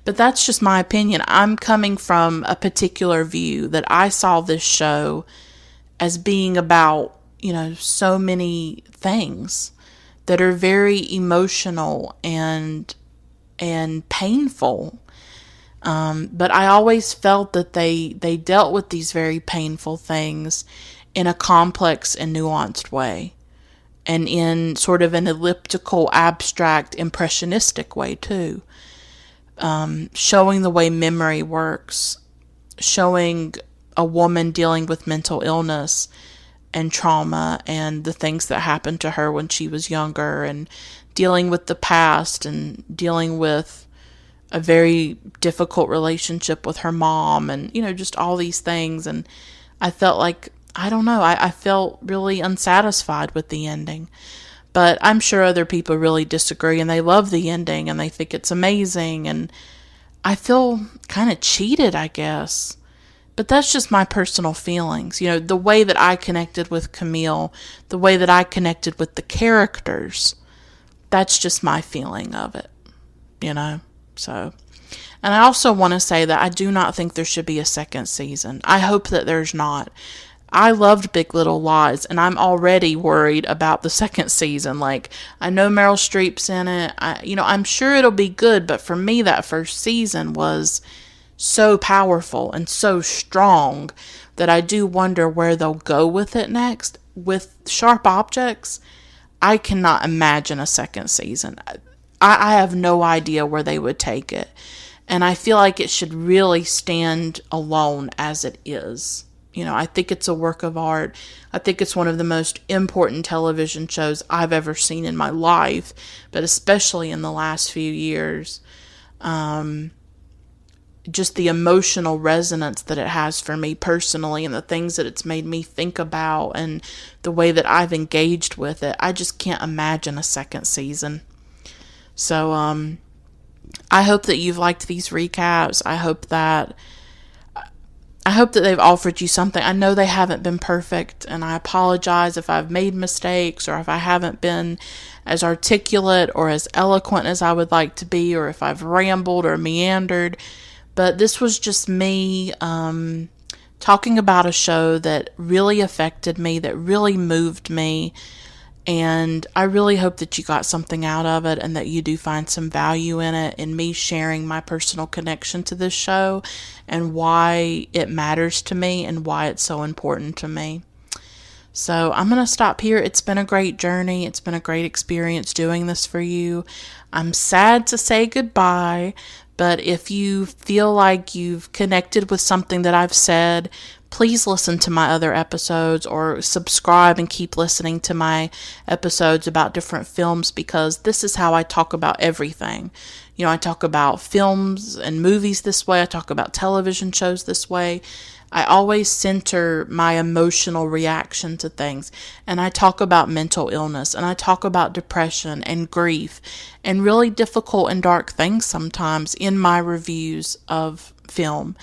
But that's just my opinion. I'm coming from a particular view that I saw this show as being about, so many things that are very emotional and painful. But I always felt that they dealt with these very painful things in a complex and nuanced way, and in sort of an elliptical, abstract, impressionistic way too. Showing the way memory works, showing a woman dealing with mental illness and trauma and the things that happened to her when she was younger, and dealing with the past and dealing with a very difficult relationship with her mom and, just all these things. And I felt like, I don't know, I felt really unsatisfied with the ending. But I'm sure other people really disagree and they love the ending and they think it's amazing. And I feel kind of cheated, I guess. But that's just my personal feelings. The way that I connected with Camille, the way that I connected with the characters, that's just my feeling of it, So, and I also want to say that I do not think there should be a second season. I hope that there's not. I loved Big Little Lies, and I'm already worried about the second season. Like, I know Meryl Streep's in it. I'm sure it'll be good, but for me, that first season was so powerful and so strong that I do wonder where they'll go with it next. With Sharp Objects, I cannot imagine a second season. I have no idea where they would take it. And I feel like it should really stand alone as it is. I think it's a work of art. I think it's one of the most important television shows I've ever seen in my life, but especially in the last few years. Just the emotional resonance that it has for me personally and the things that it's made me think about and the way that I've engaged with it. I just can't imagine a second season. So, I hope that you've liked these recaps. I hope that they've offered you something. I know they haven't been perfect, and I apologize if I've made mistakes or if I haven't been as articulate or as eloquent as I would like to be, or if I've rambled or meandered. But this was just me talking about a show that really affected me, that really moved me. And I really hope that you got something out of it and that you do find some value in it, in me sharing my personal connection to this show and why it matters to me and why it's so important to me. So I'm going to stop here. It's been a great journey. It's been a great experience doing this for you. I'm sad to say goodbye, but if you feel like you've connected with something that I've said, please listen to my other episodes or subscribe and keep listening to my episodes about different films, because this is how I talk about everything. I talk about films and movies this way. I talk about television shows this way. I always center my emotional reaction to things, and I talk about mental illness, and I talk about depression and grief and really difficult and dark things sometimes in my reviews of film.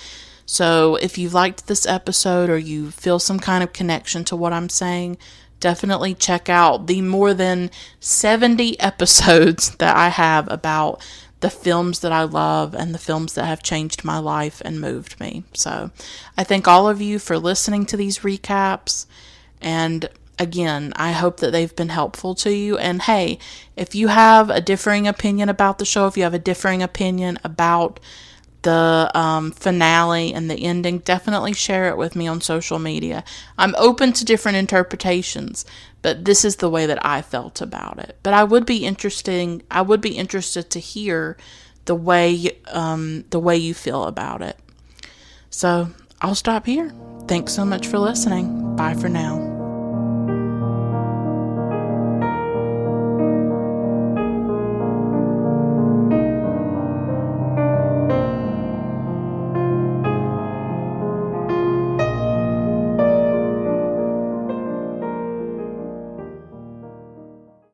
So if you've liked this episode or you feel some kind of connection to what I'm saying, definitely check out the more than 70 episodes that I have about the films that I love and the films that have changed my life and moved me. So I thank all of you for listening to these recaps. And again, I hope that they've been helpful to you. And hey, if you have a differing opinion about the show, if you have a differing opinion about the finale and the ending, definitely share it with me on social media. I'm open to different interpretations, but this is the way that I felt about it. But I would be interested to hear the way you feel about it. So I'll stop here. Thanks so much for listening. Bye for now.